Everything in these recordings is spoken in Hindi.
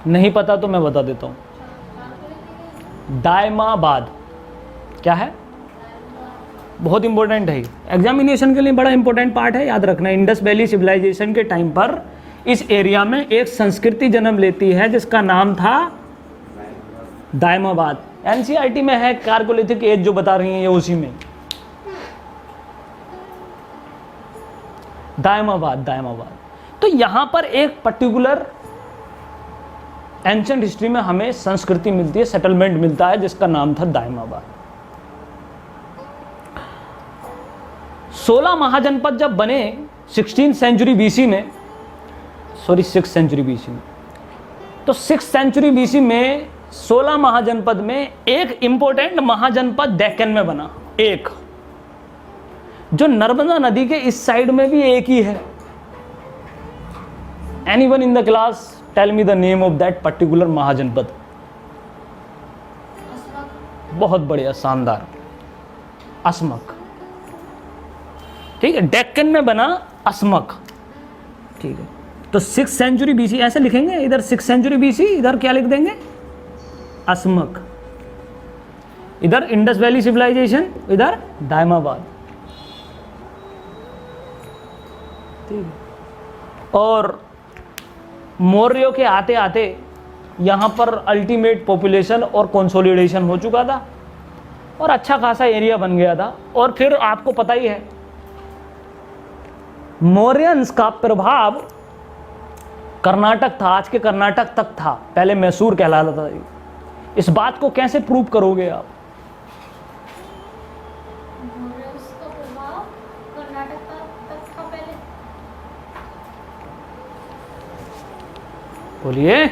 नहीं पता तो मैं बता देता हूँ, दायमाबाद। क्या है? बहुत इंपॉर्टेंट है, एग्जामिनेशन के लिए बड़ा इंपॉर्टेंट पार्ट है, याद रखना। इंडस वैली सिविलाइजेशन के टाइम पर इस एरिया में एक संस्कृति जन्म लेती है जिसका नाम था दायमाबाद। एनसीईआरटी में है, कार्गोलिथिक एज जो बता रही है ये उसी में। दायमाबाद, दायमाबाद। तो यहां पर एक पर्टिकुलर एंशिएंट हिस्ट्री में हमें संस्कृति मिलती है, सेटलमेंट मिलता है जिसका नाम था दायमाबाद। 16 महाजनपद जब बने 16 सेंचुरी बीसी में, सॉरी 6 सेंचुरी बीसी में, तो 6 सेंचुरी बीसी में 16 महाजनपद में एक इंपॉर्टेंट महाजनपद डेक्कन में बना, एक जो नर्मदा नदी के इस साइड में भी एक ही है। Anyone in the class tell me the name of that particular mahajanapada? बहुत बढ़िया, शानदार, अस्मक। ठीक है, डेक्कन में बना अस्मक। ठीक है, तो 6 सेंचुरी बीसी ऐसे लिखेंगे, इधर 6 सेंचुरी बीसी, इधर क्या लिख देंगे? अस्मक। इधर इंडस वैली सिविलाइजेशन, इधर दायमाबाद। ठीक है, और मौर्यों के आते आते यहाँ पर अल्टीमेट पॉपुलेशन और कंसोलिडेशन हो चुका था और अच्छा खासा एरिया बन गया था। और फिर आपको पता ही है मौर्यंस का प्रभाव कर्नाटक था, आज के कर्नाटक तक था, पहले मैसूर कहलाता था। इस बात को कैसे प्रूव करोगे आप? उसका प्रभाव कर्नाटक तक था पहले। बोलिए,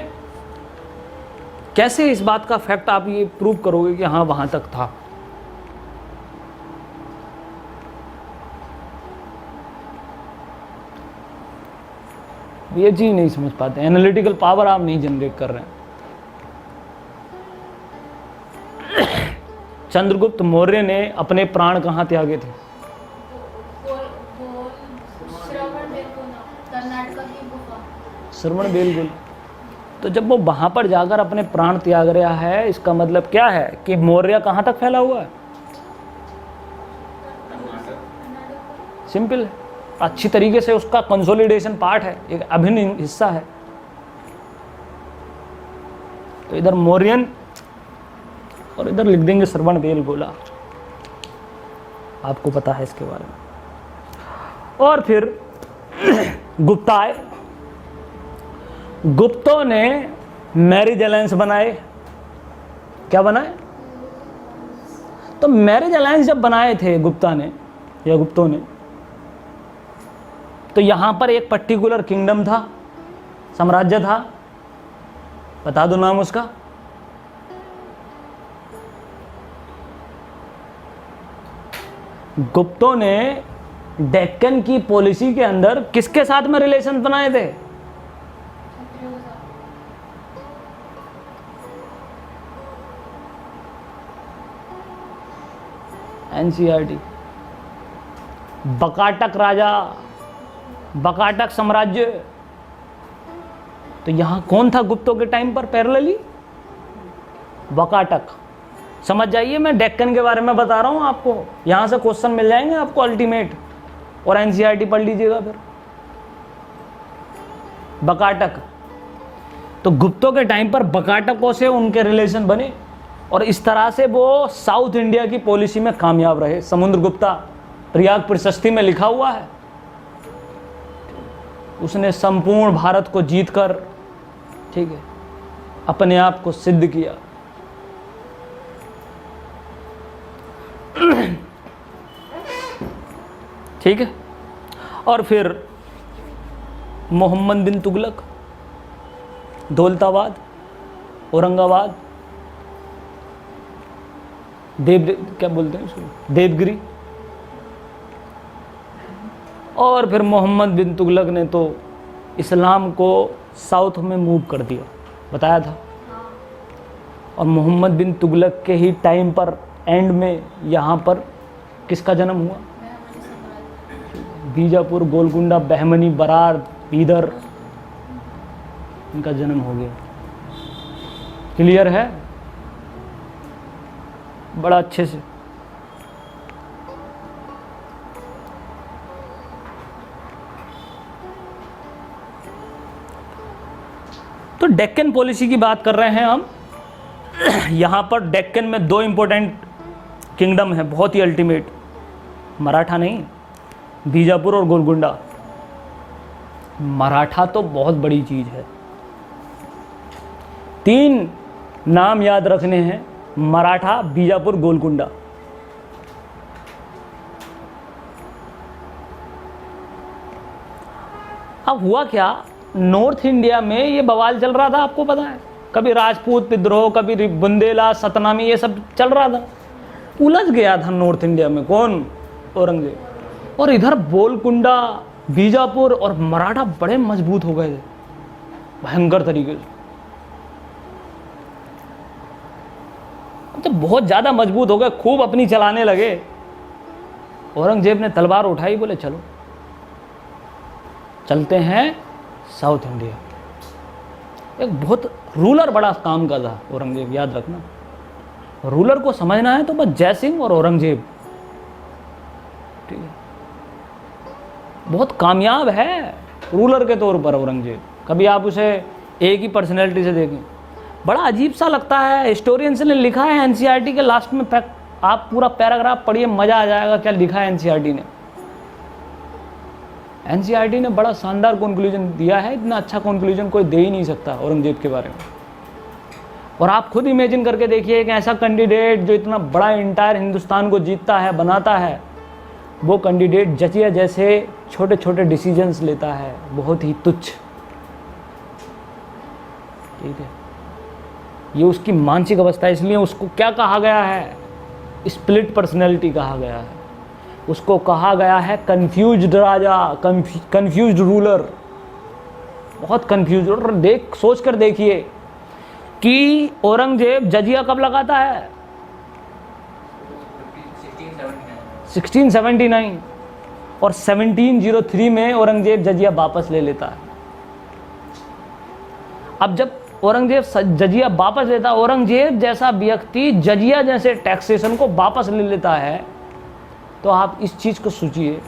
कैसे इस बात का फैक्ट आप ये प्रूव करोगे कि हाँ वहां तक था? ये चीज नहीं समझ पाते, एनालिटिकल पावर आप नहीं जनरेट कर रहे हैं। चंद्रगुप्त मौर्य ने अपने प्राण कहाँ त्यागे थे? श्रवण बेलगुल। तो जब वो वहां पर जाकर अपने प्राण त्याग रहा है, इसका मतलब क्या है कि मौर्य कहाँ तक फैला हुआ है? सिंपल है, अच्छी तरीके से उसका कंसोलिडेशन पार्ट है, एक अभिन्न हिस्सा है। तो इधर मौर्यन और इधर लिख देंगे श्रवण बेलगोला, आपको पता है इसके बारे में। और फिर गुप्ता आए। गुप्तों ने मैरिज अलायंस बनाए। क्या बनाए? तो मैरिज अलायंस जब बनाए थे गुप्ता ने या गुप्तों ने, तो यहां पर एक पर्टिकुलर किंगडम था, साम्राज्य था, बता दो नाम उसका। गुप्तों ने डेक्कन की पॉलिसी के अंदर किसके साथ में रिलेशन बनाए थे? एनसीईआरटी। बकाटक राजा, बकाटक साम्राज्य। तो यहां कौन था गुप्तों के टाइम पर पैरेलली? बकाटक। समझ जाइए, मैं डेक्कन के बारे में बता रहा हूं आपको, यहां से क्वेश्चन मिल जाएंगे आपको अल्टीमेट, और एनसीईआरटी पढ़ लीजिएगा फिर। बकाटक। तो गुप्तों के टाइम पर बकाटकों से उनके रिलेशन बने और इस तरह से वो साउथ इंडिया की पॉलिसी में कामयाब रहे। समुद्रगुप्ता प्रयाग प्रशस्ति में लिखा हुआ है, उसने संपूर्ण भारत को जीतकर, ठीक है, अपने आप को सिद्ध किया। ठीक है, और फिर मोहम्मद बिन तुगलक, दौलताबाद, औरंगाबाद, क्या बोलते हैं उसको, देवगिरी। और फिर मोहम्मद बिन तुगलक ने तो इस्लाम को साउथ में मूव कर दिया, बताया था। और मोहम्मद बिन तुगलक के ही टाइम पर एंड में यहाँ पर किसका जन्म हुआ? बीजापुर, गोलकुंडा, बहमनी, बरार, बीदर, इनका जन्म हो गया। क्लियर है? बड़ा अच्छे से। तो डेक्कन पॉलिसी की बात कर रहे हैं हम। यहां पर डेक्कन में दो इंपॉर्टेंट किंगडम है, बहुत ही अल्टीमेट। मराठा नहीं, बीजापुर और गोलकुंडा। मराठा तो बहुत बड़ी चीज है। 3 नाम याद रखने हैं, मराठा, बीजापुर, गोलकुंडा। अब हुआ क्या, नॉर्थ इंडिया में ये बवाल चल रहा था, आपको पता है। कभी राजपूत विद्रोह, कभी बुंदेला, सतनामी, ये सब चल रहा था। उलझ गया था नॉर्थ इंडिया में कौन? औरंगजेब। और इधर गोलकुंडा, बीजापुर और मराठा बड़े मजबूत हो गए थे, भयंकर तरीके से। जब बहुत ज़्यादा मजबूत हो गए, खूब अपनी चलाने लगे, औरंगजेब ने तलवार उठाई, बोले चलो चलते हैं साउथ इंडिया। एक बहुत रूलर बड़ा काम का था औरंगजेब, याद रखना। रूलर को समझना है तो बस जय सिंह और औरंगजेब, ठीक है। बहुत कामयाब है रूलर के तौर पर औरंगजेब। कभी आप उसे एक ही पर्सनैलिटी से देखें, बड़ा अजीब सा लगता है। हिस्टोरियंस ने लिखा है एनसीईआरटी के लास्ट में, आप पूरा पैराग्राफ पढ़िए, मजा आ जाएगा क्या लिखा है एनसीईआरटी ने। एनसीईआरटी ने बड़ा शानदार कंक्लूजन दिया है, इतना अच्छा कंक्लूजन कोई दे ही नहीं सकता औरंगजेब के बारे में। और आप खुद इमेजिन करके देखिए, एक ऐसा कैंडिडेट जो इतना बड़ा इंटायर हिंदुस्तान को जीतता है, बनाता है, वो कैंडिडेट जजिया जैसे छोटे छोटे डिसीजंस लेता है, बहुत ही तुच्छ, ठीक है। ये उसकी मानसिक अवस्था है, इसलिए उसको क्या कहा गया है? स्प्लिट पर्सनैलिटी कहा गया है। उसको कहा गया है कंफ्यूज्ड राजा, कंफ्यूज्ड रूलर, बहुत कंफ्यूज। और सोच कर देखिए कि औरंगजेब जजिया कब लगाता है? 1679। और 1703 में औरंगजेब जजिया वापस ले लेता है। अब जब औरंगजेब जजिया वापस लेता है, औरंगजेब जैसा व्यक्ति जजिया जैसे टैक्सेशन को वापस ले लेता है, तो आप इस चीज को सोचिए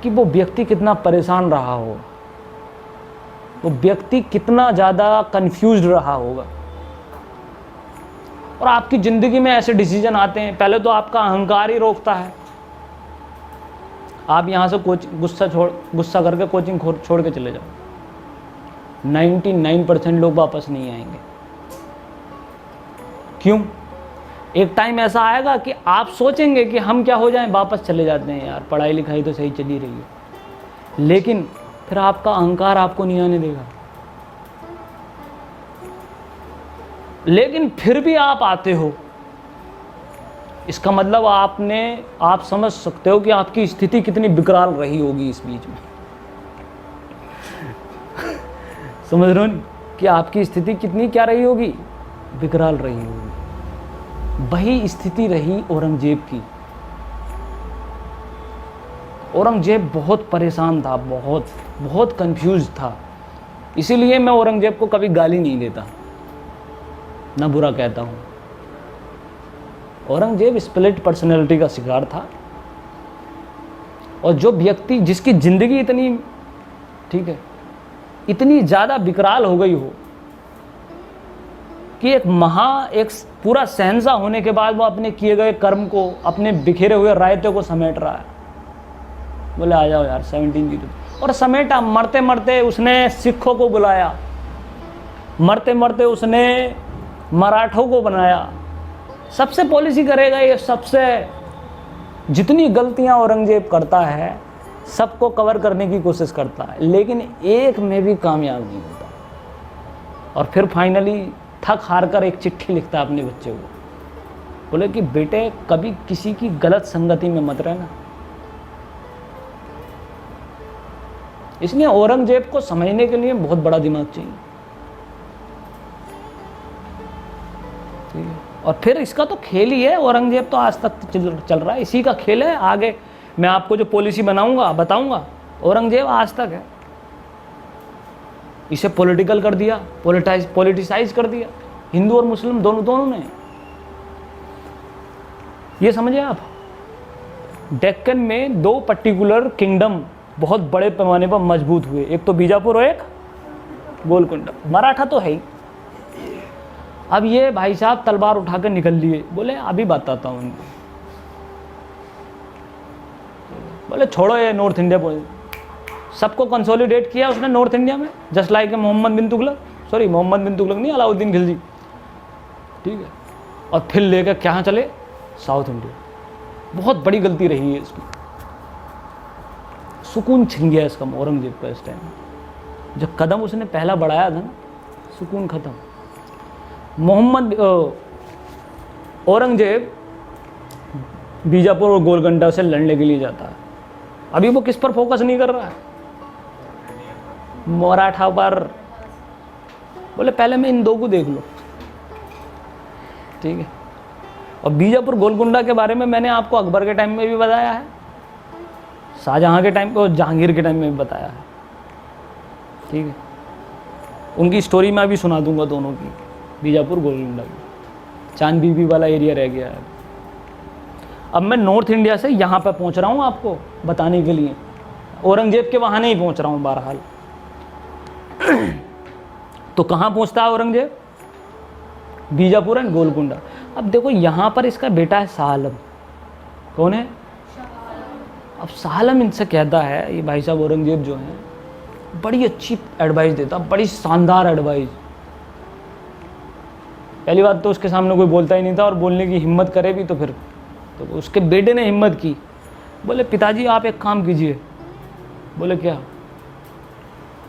कि वो व्यक्ति कितना परेशान रहा हो, वो व्यक्ति कितना ज्यादा कंफ्यूज्ड रहा होगा। और आपकी जिंदगी में ऐसे डिसीजन आते हैं, पहले तो आपका अहंकार ही रोकता है। आप यहां से गुस्सा करके कोचिंग छोड़ के चले जाओ, 99% लोग वापस नहीं आएंगे। क्यों? एक टाइम ऐसा आएगा कि आप सोचेंगे कि हम क्या हो जाएं, वापस चले जाते हैं, यार पढ़ाई लिखाई तो सही चली रही है। लेकिन फिर आपका अहंकार आपको नहीं आने देगा। लेकिन फिर भी आप आते हो, इसका मतलब आप समझ सकते हो कि आपकी स्थिति कितनी विकराल रही होगी इस बीच में। समझ रहे हो कि आपकी स्थिति कितनी क्या रही होगी? विकराल रही होगी। वही स्थिति रही औरंगजेब की। औरंगजेब बहुत परेशान था, बहुत कंफ्यूज था। इसीलिए मैं औरंगजेब को कभी गाली नहीं देता, ना बुरा कहता हूं। औरंगजेब स्प्लिट पर्सनैलिटी का शिकार था। और जो व्यक्ति जिसकी जिंदगी इतनी, ठीक है, इतनी ज्यादा विकराल हो गई हो कि एक पूरा शहंशाह होने के बाद वो अपने किए गए कर्म को, अपने बिखेरे हुए रायते को समेट रहा है। बोले आ जाओ यार 1702। और समेटा, मरते मरते उसने सिखों को बुलाया, मरते मरते उसने मराठों को बनाया। सबसे पॉलिसी करेगा ये, सबसे जितनी गलतियां औरंगजेब करता है सबको कवर करने की कोशिश करता है, लेकिन एक में भी कामयाब नहीं होता। और फिर फाइनली थक हार कर एक चिट्ठी लिखता है अपने बच्चे को, बोले कि बेटे कभी किसी की गलत संगति में मत रहना। इसलिए औरंगजेब को समझने के लिए बहुत बड़ा दिमाग चाहिए। ठीक है। और फिर इसका तो खेल ही है, औरंगजेब तो आज तक चल रहा है, इसी का खेल है। आगे मैं आपको जो पॉलिसी बताऊंगा, औरंगजेब आज तक है। इसे पॉलिटिकल कर दिया, पॉलिटिसाइज कर दिया। हिंदू और मुस्लिम दोनों दोनों ने। ये समझे आप, डेक्कन में दो पर्टिकुलर किंगडम बहुत बड़े पैमाने पर मजबूत हुए, एक तो बीजापुर और एक गोलकुंडा। मराठा तो है ही। अब ये भाई साहब तलवार उठाकर निकल लिए, बोले अभी बताता हूँ उनको। बोले छोड़ो ये नॉर्थ इंडिया, सबको कंसोलिडेट किया उसने नॉर्थ इंडिया में, जस्ट लाइक मोहम्मद बिन तुगलक, सॉरी मोहम्मद बिन तुगलक नहीं, अलाउद्दीन खिलजी, ठीक है। और फिर लेकर क्या चले, साउथ इंडिया। बहुत बड़ी गलती रही है इसकी, सुकून छिन गया इसका औरंगजेब का इस टाइम। जब कदम उसने पहला बढ़ाया था ना, सुकून खत्म। मोहम्मद औरंगजेब बीजापुर और गोलकुंडा से लड़ने के लिए जाता है। अभी वो किस पर फोकस नहीं कर रहा है, मराठा पर। बोले पहले मैं इन दो को देख लो, ठीक है। और बीजापुर गोलकुंडा के बारे में मैंने आपको अकबर के टाइम में भी बताया है, शाहजहां के टाइम पे और जहांगीर के टाइम में भी बताया है, ठीक है। उनकी स्टोरी मैं भी सुना दूंगा दोनों की, बीजापुर गोलकुंडा की। चांद बीबी वाला एरिया रह गया है। अब मैं नॉर्थ इंडिया से यहाँ पर पहुँच रहा हूँ आपको बताने के लिए, औरंगजेब के वहाँ नहीं पहुँच रहा हूँ बहरहाल। तो कहाँ पहुँचता है औरंगजेब, बीजापुर एंड गोलकुंडा। अब देखो यहाँ पर इसका बेटा है शाह आलम। कौन है, अब शाह आलम इनसे कहता है, ये भाई साहब औरंगजेब जो है बड़ी अच्छी एडवाइस देता, बड़ी शानदार एडवाइस। पहली बात तो उसके सामने कोई बोलता ही नहीं था, और बोलने की हिम्मत करे भी तो फिर तो उसके बेटे ने हिम्मत की। बोले पिताजी आप एक काम कीजिए। बोले क्या,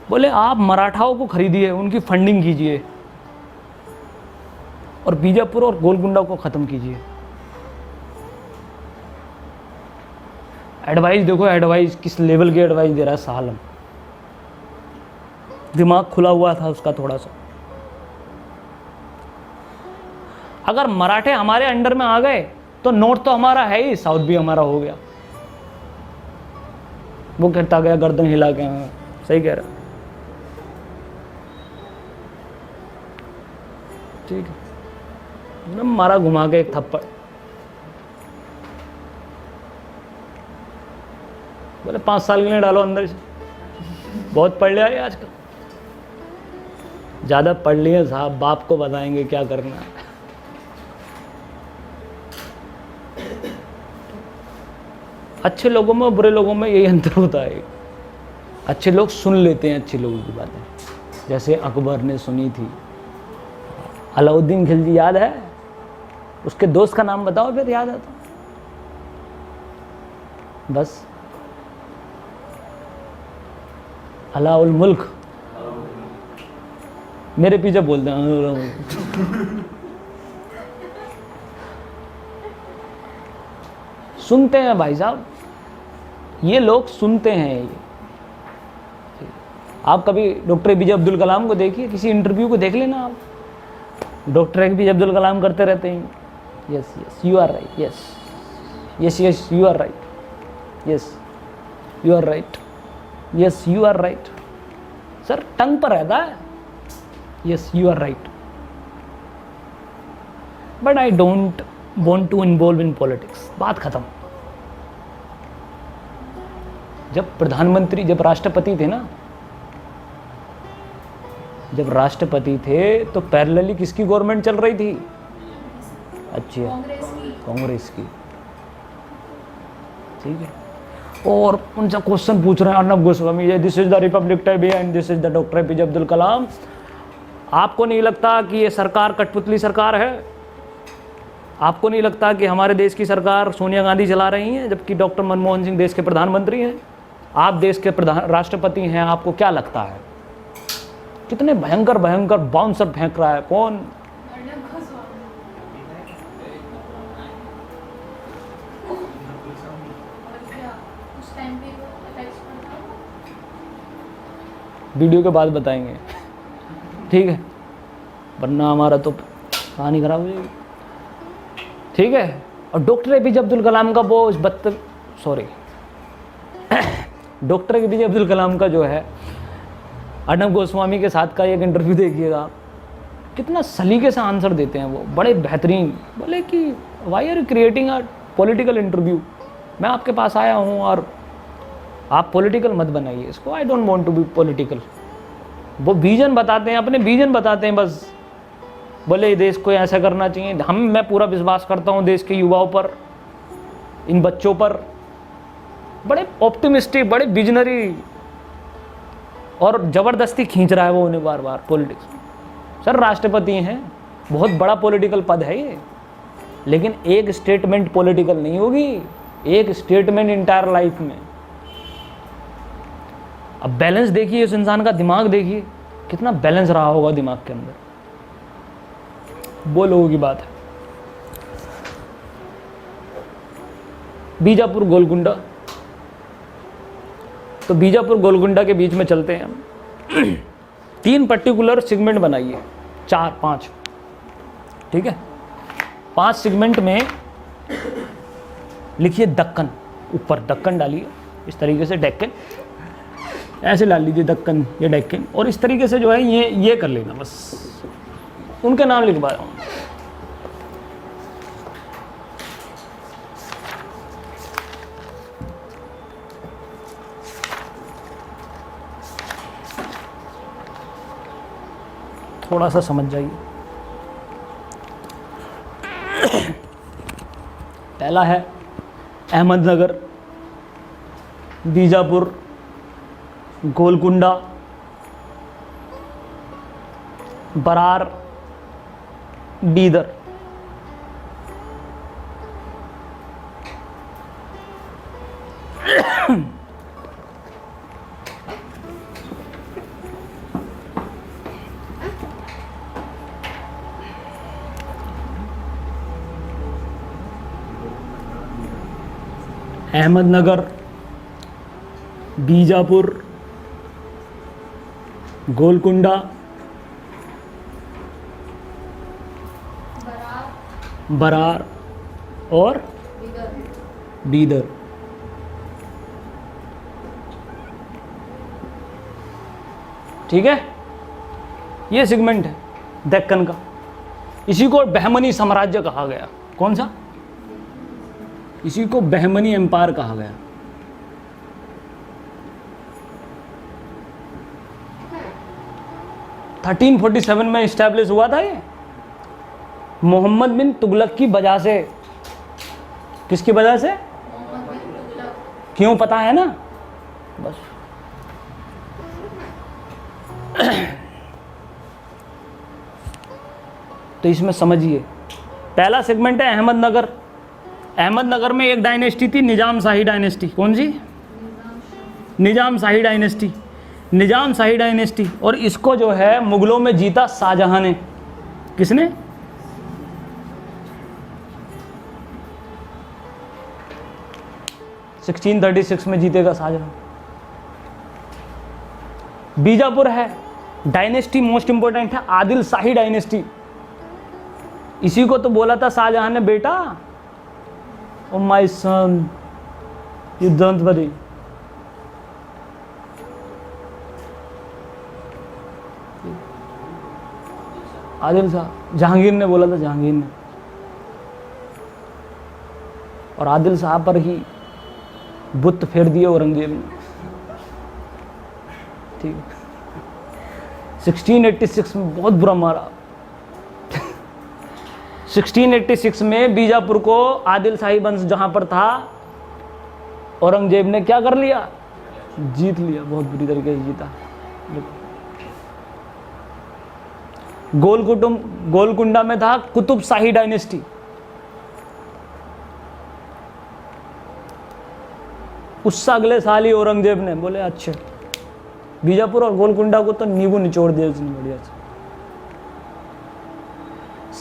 बोले आप मराठाओं को खरीदिए, उनकी फंडिंग कीजिए और बीजापुर और गोलकुंडा को ख़त्म कीजिए। एडवाइस देखो, एडवाइस किस लेवल की एडवाइस दे रहा है शाह आलम। दिमाग खुला हुआ था उसका थोड़ा सा। अगर मराठे हमारे अंडर में आ गए तो नॉर्थ तो हमारा है ही, साउथ भी हमारा हो गया। वो कहता गया गर्दन हिला के, हाँ सही कह रहा, ठीक है। मारा घुमा के एक थप्पड़। बोले 5 साल के लिए डालो अंदर से। बहुत पढ़ लिया है आजकल, ज़्यादा पढ़ लिए साहब, बाप को बताएंगे क्या करना है। अच्छे लोगों में और बुरे लोगों में यही अंतर होता है। अच्छे लोग सुन लेते हैं अच्छे लोगों की बातें, जैसे अकबर ने सुनी थी। अलाउद्दीन खिलजी याद है, उसके दोस्त का नाम बताओ फिर याद आता। बस अलाउल मुल्क, मेरे पीछे बोलते हैं। सुनते हैं भाई साहब, ये लोग सुनते हैं। ये आप कभी डॉक्टर APJ अब्दुल कलाम को देखिए, किसी इंटरव्यू को देख लेना आप, डॉक्टर APJ अब्दुल कलाम करते रहते हैं, yes yes you are right, yes yes yes you are right, yes you are right, yes you are right. सर टंग पर रहता है, yes you are right, but I don't want to involve in politics. बात खत्म। जब प्रधानमंत्री, जब राष्ट्रपति थे ना, जब राष्ट्रपति थे तो पैरेलली किसकी गवर्नमेंट चल रही थी? अच्छी है, कांग्रेस की, ठीक है। और उनसे क्वेश्चन पूछ रहे हैं Arnab Goswami, this is the republic day and this is the doctor APJ Abdul Kalam. आपको नहीं लगता कि ये सरकार कठपुतली सरकार है? आपको नहीं लगता कि हमारे देश की सरकार सोनिया गांधी चला रही हैं, जबकि डॉक्टर मनमोहन सिंह देश के प्रधानमंत्री हैं? आप देश के राष्ट्रपति हैं, आपको क्या लगता है? कितने भयंकर भयंकर बाउंसर फेंक रहा है कौन? वीडियो के बाद बताएंगे, ठीक है, वरना हमारा तो कहानी खराब हो जाएगी, ठीक है। और डॉक्टर APJ अब्दुल कलाम का वो डॉक्टर APJ अब्दुल कलाम का जो है अर्नब गोस्वामी के साथ का एक इंटरव्यू देखिएगा, कितना सलीके से आंसर देते हैं वो, बड़े बेहतरीन। बोले कि why are you creating a political interview, मैं आपके पास आया हूँ और आप पॉलिटिकल मत बनाइए इसको, I don't want to be political. वो विजन बताते हैं, अपने विजन बताते हैं बस। बोले देश को ऐसा करना चाहिए। मैं पूरा विश्वास करता हूँ देश के युवाओं पर, इन बच्चों पर, बड़े ऑप्टिमिस्टिक, बड़े विजनरी, और ज़बरदस्ती खींच रहा है वो उन्हें बार बार पॉलिटिक्स। सर राष्ट्रपति हैं, बहुत बड़ा पॉलिटिकल पद है ये, लेकिन एक स्टेटमेंट पॉलिटिकल नहीं होगी, एक स्टेटमेंट इंटायर लाइफ में। अब बैलेंस देखिए उस इंसान का, दिमाग देखिए कितना बैलेंस रहा होगा दिमाग के अंदर, वो लोगों की बात है। बीजापुर गोलकुंडा, तो बीजापुर गोलकुंडा के बीच में चलते हैं हम। 3 पर्टिकुलर सेगमेंट बनाइए, 4-5, ठीक है। 5 सेगमेंट में लिखिए दक्कन, ऊपर दक्कन डालिए इस तरीके से, डेक्कन ऐसे डाल लीजिए, दक्कन या डेक्कन, और इस तरीके से जो है ये कर लेना, बस उनके नाम लिखवा रहा हूँ। थोड़ा सा समझ जाइए। पहला है अहमदनगर, बीजापुर, गोलकुंडा, बरार, बीदर। अहमदनगर, बीजापुर, गोलकुंडा, बरार और बीदर। ठीक है, ये सेगमेंट है दक्कन का। इसी को बहमनी साम्राज्य कहा गया। कौन सा? इसी को बहमनी एम्पायर कहा गया। था 1347 में इस्टेब्लिश हुआ था ये, मोहम्मद बिन तुगलक की वजह से। किसकी वजह से? क्यों पता है ना? बस तो इसमें समझिए, पहला सेगमेंट है अहमदनगर। अहमदनगर में एक डायनेस्टी थी, निजाम शाही डायनेस्टी। कौन सी? निजाम शाही डायनेस्टी। निजाम शाही डायनेस्टी, और इसको जो है मुगलों में जीता शाहजहां ने। किसने? सिक्सटीन 36 में जीतेगा शाहजहां। बीजापुर है डायनेस्टी, मोस्ट इंपोर्टेंट है आदिल शाही डायनेस्टी। इसी को तो बोला था शाहजहां ने, बेटा oh my son you don't worry. Adil Shah, Jahangir ने बोला था, जहांगीर ने। और आदिल शाह पर ही बुत फेर दिए औरंगजेब ने। ठीक है, 1686 में बहुत बुरा मारा। 1686 में बीजापुर को आदिल शाही वंश जहां पर था, औरंगजेब ने क्या कर लिया? जीत लिया, बहुत बुरी तरीके से जीता। गोलकुंडा में था कुतुब शाही डायनेस्टी। उससे अगले साल ही औरंगजेब ने बोले अच्छे, बीजापुर और गोलकुंडा को तो नींबू निचोड़ दिया उसने बढ़िया से।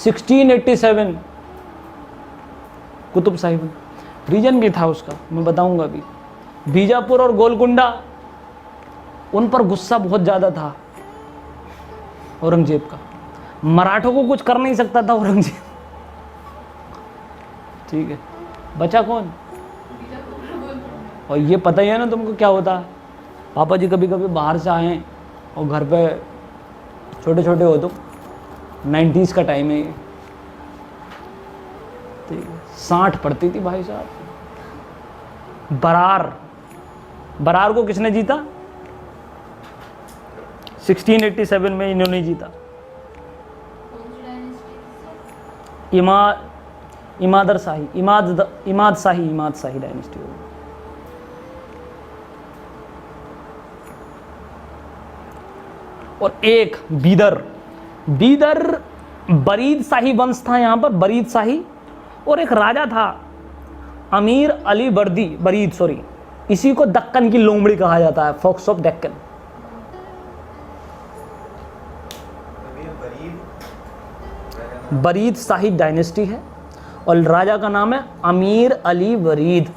1687 कुतुब शाही, रीजन भी था उसका, मैं बताऊंगा अभी। बीजापुर और गोलकुंडा, उन पर गुस्सा बहुत ज़्यादा था औरंगजेब का। मराठों को कुछ कर नहीं सकता था औरंगजेब। ठीक है, बचा कौन? और ये पता ही है ना तुमको क्या होता है। पापा जी कभी कभी बाहर से आए और घर पे छोटे छोटे हो तो 90s का टाइम है ये। ठीक है, 60 पड़ती थी भाई साहब। बरार को किसने जीता? 1687 में इन्होंने जीता। कौन सी डायनेस्टी से? इमाद शाही डायनेस्टी होगी। और एक बीदर बरीद शाही वंश था यहाँ पर, बरीद शाही। और एक राजा था अमीर अली बरीद, इसी को दक्कन की लोमड़ी कहा जाता है, fox of Deccan. Barid Shahi dynasty है और राजा का नाम है अमीर अली बरीद।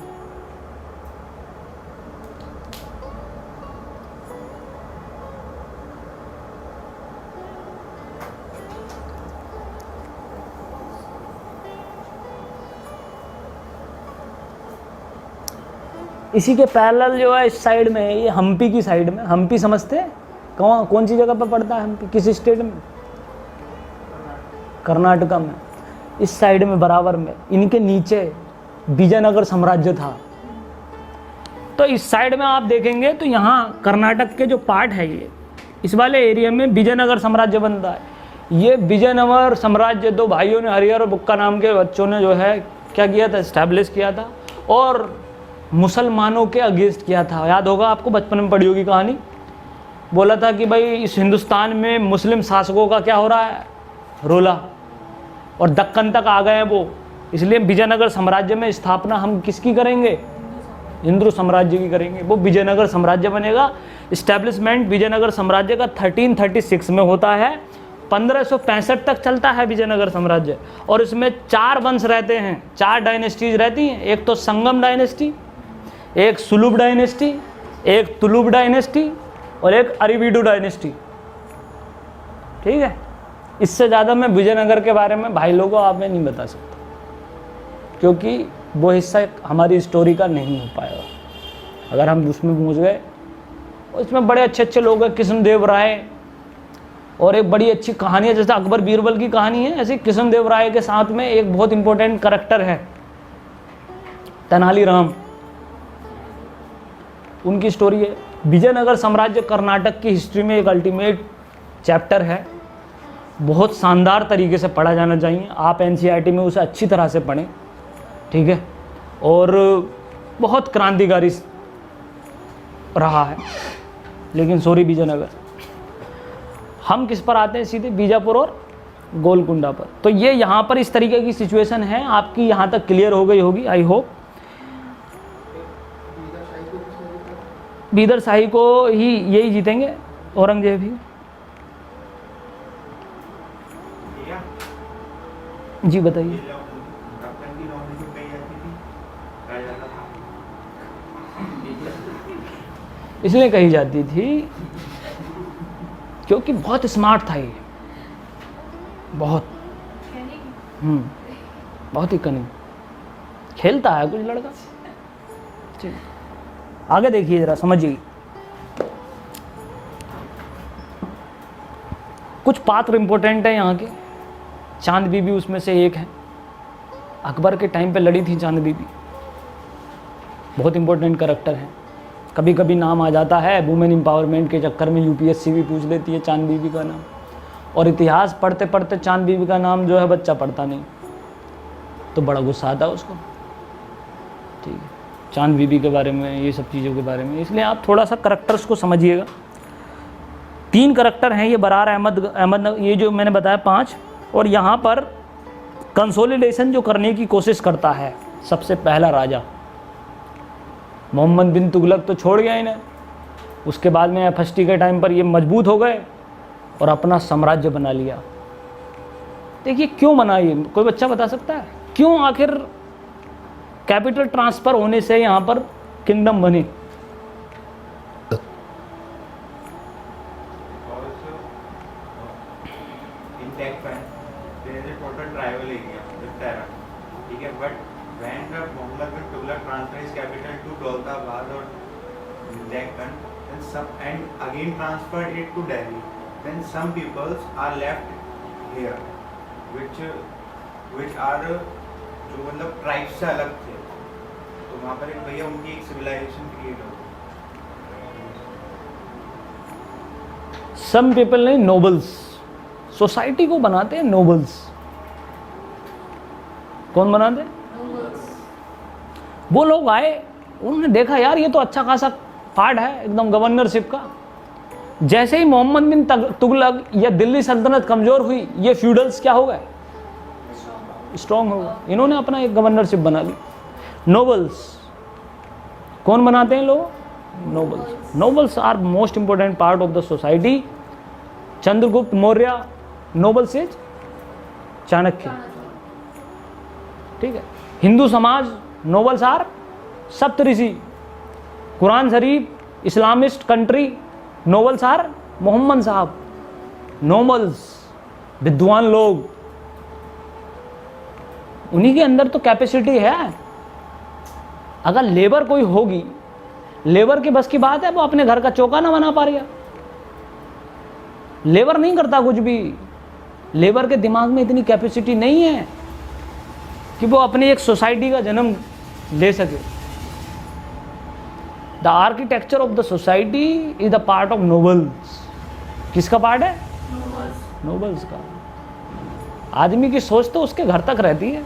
इसी के पैरेलल जो है इस साइड में, ये हम्पी की साइड में, हम्पी समझते हैं? कौन सी जगह पर पड़ता है हम्पी, किस स्टेट में? कर्नाटका में। इस साइड में बराबर में इनके नीचे विजयनगर साम्राज्य था। तो इस साइड में आप देखेंगे तो यहाँ कर्नाटक के जो पार्ट है, ये इस वाले एरिया में विजयनगर साम्राज्य बनता है। ये विजयनगर साम्राज्य दो भाइयों ने, हरिहर और बुक्का नाम के बच्चों ने जो है क्या किया था, इस्टेब्लिश किया था और मुसलमानों के अगेंस्ट किया था। याद होगा आपको, बचपन में पढ़ी होगी कहानी। बोला था कि भाई इस हिंदुस्तान में मुस्लिम शासकों का क्या हो रहा है, रोला, और दक्कन तक आ गए हैं वो। इसलिए विजयनगर साम्राज्य में स्थापना हम किसकी करेंगे? हिंदू साम्राज्य की करेंगे। वो विजयनगर साम्राज्य बनेगा। इस्टेब्लिशमेंट विजयनगर साम्राज्य का 1336 में होता है। 1565 तक चलता है विजयनगर साम्राज्य। और इसमें 4 वंश रहते हैं, 4 डायनेस्टीज रहती हैं। एक तो संगम डायनेस्टी, एक सुलुभ डायनेस्टी, एक तुलुभ डायनेस्टी और एक अरिवीडू डायनेस्टी। ठीक है, इससे ज़्यादा मैं विजयनगर के बारे में भाई लोगों आप में नहीं बता सकता, क्योंकि वो हिस्सा हमारी स्टोरी का नहीं हो पाएगा। अगर हम उसमें पहुँच गए, उसमें बड़े अच्छे अच्छे लोग हैं, कृष्णदेव राय, और एक बड़ी अच्छी कहानी है, जैसे अकबर बीरबल की कहानी है, ऐसे कृष्णदेव राय के साथ में एक बहुत इंपॉर्टेंट कैरेक्टर है तेनालीराम, उनकी स्टोरी है। विजयनगर साम्राज्य कर्नाटक की हिस्ट्री में एक अल्टीमेट चैप्टर है, बहुत शानदार तरीके से पढ़ा जाना चाहिए। आप एनसीईआरटी में उसे अच्छी तरह से पढ़ें, ठीक है। और बहुत क्रांतिकारी रहा है। लेकिन सॉरी विजयनगर, हम किस पर आते हैं सीधे? बीजापुर और गोलकुंडा पर। तो ये यहाँ पर इस तरीके की सिचुएशन है, आपकी यहाँ तक क्लियर हो गई होगी, आई होप। बीदर शाही को ही यही जीतेंगे, औरंगजेब ही। जी बताइए। इसलिए कही जाती थी क्योंकि बहुत स्मार्ट था ये, बहुत बहुत ही कनिंग, खेलता है कुछ लड़का। ठीक, आगे देखिए जरा, समझिए। कुछ पात्र इंपॉर्टेंट है यहाँ के। चांद बीबी उसमें से एक है, अकबर के टाइम पे लड़ी थी चांद बीबी, बहुत इंपॉर्टेंट कैरेक्टर है। कभी कभी नाम आ जाता है, वुमेन एम्पावरमेंट के चक्कर में यूपीएससी भी पूछ लेती है चांद बीबी का नाम, और इतिहास पढ़ते पढ़ते चांद बीबी का नाम जो है बच्चा पढ़ता नहीं, तो बड़ा गुस्सा आता है उसको। ठीक है, चांद बीबी के बारे में, ये सब चीज़ों के बारे में, इसलिए आप थोड़ा सा करैक्टर्स को समझिएगा। 3 करैक्टर हैं ये, बरार अहमद, ये जो मैंने बताया 5। और यहाँ पर कंसोलिडेशन जो करने की कोशिश करता है सबसे पहला राजा मोहम्मद बिन तुगलक, तो छोड़ गया इन्हें। उसके बाद में FST के टाइम पर ये मजबूत हो गए और अपना साम्राज्य बना लिया। देखिए क्यों बना, ये कोई बच्चा बता सकता है क्यों? आखिर कैपिटल ट्रांसफ़र होने से यहाँ पर किंगडम बनी। And again transferred it to Delhi. Then some peoples are left here, which are जो मतलब ट्राइब से अलग थे, तो वहाँ पर एक भैया उनकी एक सिविलाइजेशन क्रिएट हो गई। सम पीपल नहीं, नोबल्स, सोसाइटी को बनाते हैं नोबल्स। कौन बनाते हैं? वो लोग आए, उन्होंने देखा यार ये तो अच्छा खासा पार्ट है एकदम गवर्नरशिप का। जैसे ही मोहम्मद बिन तुगलक या दिल्ली सल्तनत कमजोर हुई, ये फ्यूडल्स क्या हो गए? स्ट्रॉन्ग हो गए। इन्होंने अपना एक गवर्नरशिप बना ली। नोबल्स कौन बनाते हैं लोग? Nobles. Nobles are most important part of the society. Chandragupta Maurya noble से चाणक्य, ठीक है। हिंदू समाज नोबल्स आर सप्तऋषि। कुरान शरीफ islamist country nobles are Mohammad साहब। नोबल्स विद्वान लोग, उन्हीं के अंदर तो कैपेसिटी है। अगर लेबर कोई होगी, लेबर की बस की बात है वो अपने घर का चौका ना बना पा रही है। लेबर नहीं करता कुछ भी। लेबर के दिमाग में इतनी कैपेसिटी नहीं है कि वो अपनी एक सोसाइटी का जन्म ले सके। The architecture of the society is the part of nobles. किसका पार्ट है? नोबल्स का। आदमी की सोच तो उसके घर तक रहती है,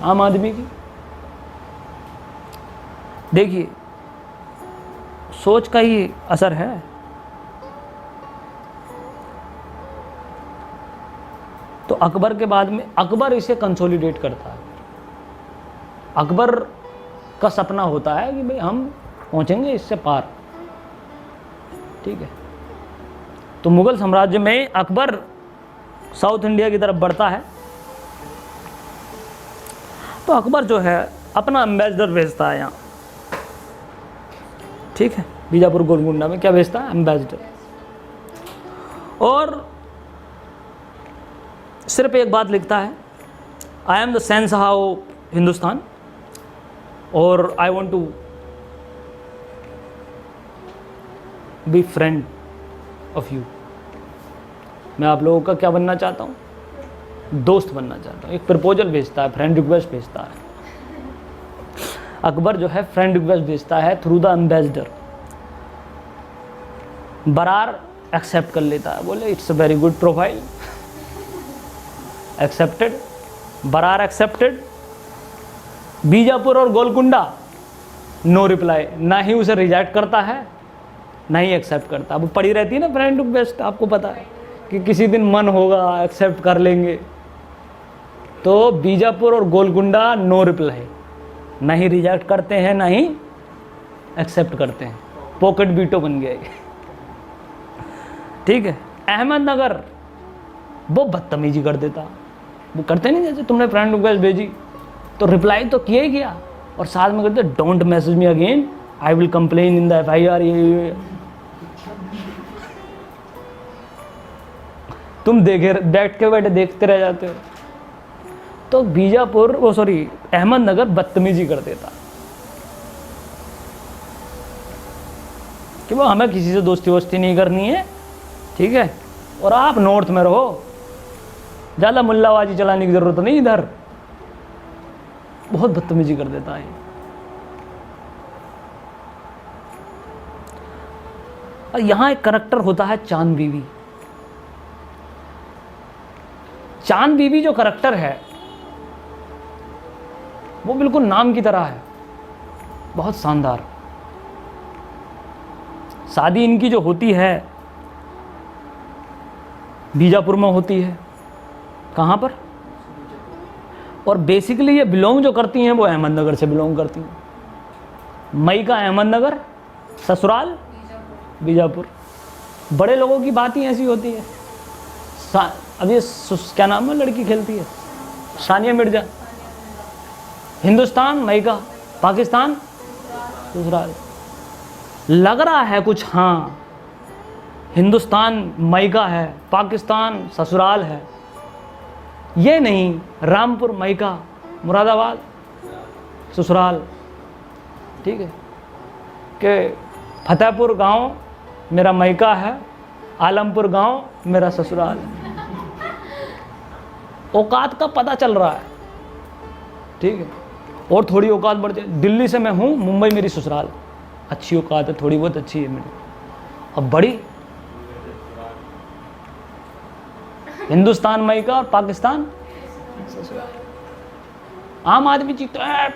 आम आदमी की। देखिए, सोच का ही असर है। तो अकबर के बाद में अकबर इसे कंसोलिडेट करता है। अकबर का सपना होता है कि भाई हम पहुंचेंगे इससे पार, ठीक है। तो मुगल साम्राज्य में अकबर साउथ इंडिया की तरफ बढ़ता है। तो अकबर जो है अपना एम्बेसडर भेजता है यहाँ, ठीक है। बीजापुर गोलकुंडा में क्या भेजता है? एम्बेसडर। और सिर्फ एक बात लिखता है, आई एम द शहंशाह ऑफ हिंदुस्तान और I want to be friend of you. मैं आप लोगों का क्या बनना चाहता हूँ? दोस्त बनना चाहता हूँ। एक प्रपोजल भेजता है, फ्रेंड रिक्वेस्ट भेजता है। अकबर जो है फ्रेंड रिक्वेस्ट भेजता है through the ambassador. Berar accept कर लेता है, बोले it's a very good profile, accepted. Berar accepted. Bijapur और गोलकुंडा नो रिप्लाई, ना ही उसे रिजेक्ट करता है ना ही एक्सेप्ट करता। वो पड़ी रहती है ना फ्रेंड रिक्वेस्ट, आपको पता है कि किसी दिन मन होगा एक्सेप्ट कर लेंगे। तो बीजापुर और गोलकुंडा नो रिप्लाई, ना ही रिजेक्ट करते हैं ना ही एक्सेप्ट करते हैं। पॉकेट बीटो बन गया ये, ठीक है। अहमदनगर वो बदतमीजी कर देता। वो करते नहीं, जैसे तुमने फ्रेंड रिक्वेस्ट भेजी तो रिप्लाई तो किया ही किया और साथ में कहते don't message me again, I will complain in the FIR। ये तुम देखे बैठ के बैठे देखते रह जाते हो। तो बीजापुर वो सॉरी अहमदनगर बदतमीजी कर देता कि वो हमें किसी से दोस्ती वोस्ती नहीं करनी है, ठीक है। और आप नॉर्थ में रहो, ज़्यादा मुल्लाबाजी चलाने की ज़रूरत नहीं इधर। बहुत बदतमीजी कर देता है। और यहाँ एक करैक्टर होता है चांद बीवी। चांद बीवी जो करैक्टर है वो बिल्कुल नाम की तरह है, बहुत शानदार। शादी इनकी जो होती है बीजापुर में होती है। कहाँ पर? और बेसिकली ये बिलोंग जो करती हैं वो अहमदनगर से बिलोंग करती हैं। मई का अहमदनगर, ससुराल बीजापुर। बड़े लोगों की बात ही ऐसी होती है। अब ये क्या नाम है लड़की खेलती है? सानिया मिर्जा। हिंदुस्तान मई का, पाकिस्तान ससुराल। लग रहा है कुछ, हाँ हिंदुस्तान मई का है, पाकिस्तान ससुराल है। ये नहीं, रामपुर मई का, मुरादाबाद ससुराल, ठीक है। कि फतेहपुर गांव मेरा मई का है, आलमपुर गांव मेरा ससुराल है। औकात का पता चल रहा है, ठीक है। और थोड़ी औकात बढ़ती है। दिल्ली से मैं हूँ, मुंबई मेरी ससुराल, अच्छी औकात है, थोड़ी बहुत अच्छी है मेरी। अब बड़ी हिंदुस्तान मई का और पाकिस्तान ससुराल। आम आदमी चीखता है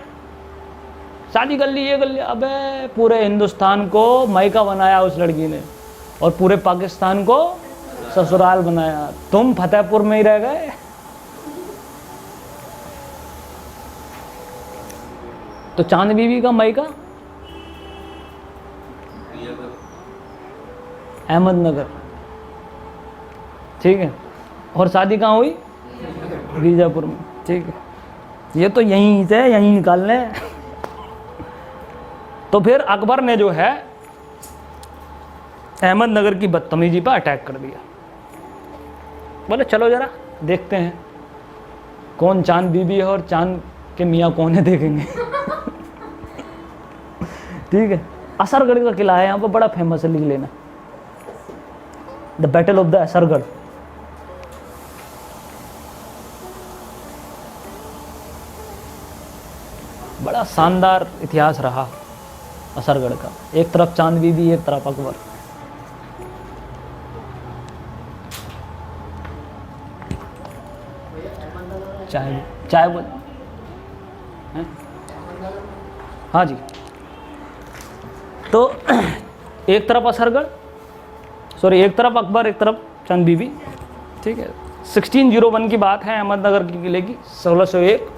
शादी कर ली, ये कर लिया। अबे पूरे हिंदुस्तान को मई का बनाया उस लड़की ने, और पूरे पाकिस्तान को ससुराल बनाया। तुम फतेहपुर में ही रह गए। तो चांद बीबी का मई का अहमदनगर, ठीक है। और शादी कहाँ हुई? बीजापुर में, ठीक है। ये तो यहीं से यहीं निकाल लें। तो फिर अकबर ने जो है अहमदनगर की बदतमीजी पर अटैक कर दिया। बोले चलो जरा देखते हैं कौन चांद बीबी है और चांद के मियाँ कौन है, देखेंगे। ठीक है। असरगढ़ का किला है यहाँ पर, बड़ा फेमस है, लिख लेना, द बैटल ऑफ द असरगढ़। बड़ा शानदार इतिहास रहा असरगढ़ का। एक तरफ चांद बीबी, एक तरफ अकबर। चाय चाय बोल, हाँ जी। तो एक तरफ असरगढ़, सॉरी एक तरफ अकबर, एक तरफ चांद बीबी, ठीक है। 1601 की बात है, अहमदनगर के किले की। 1601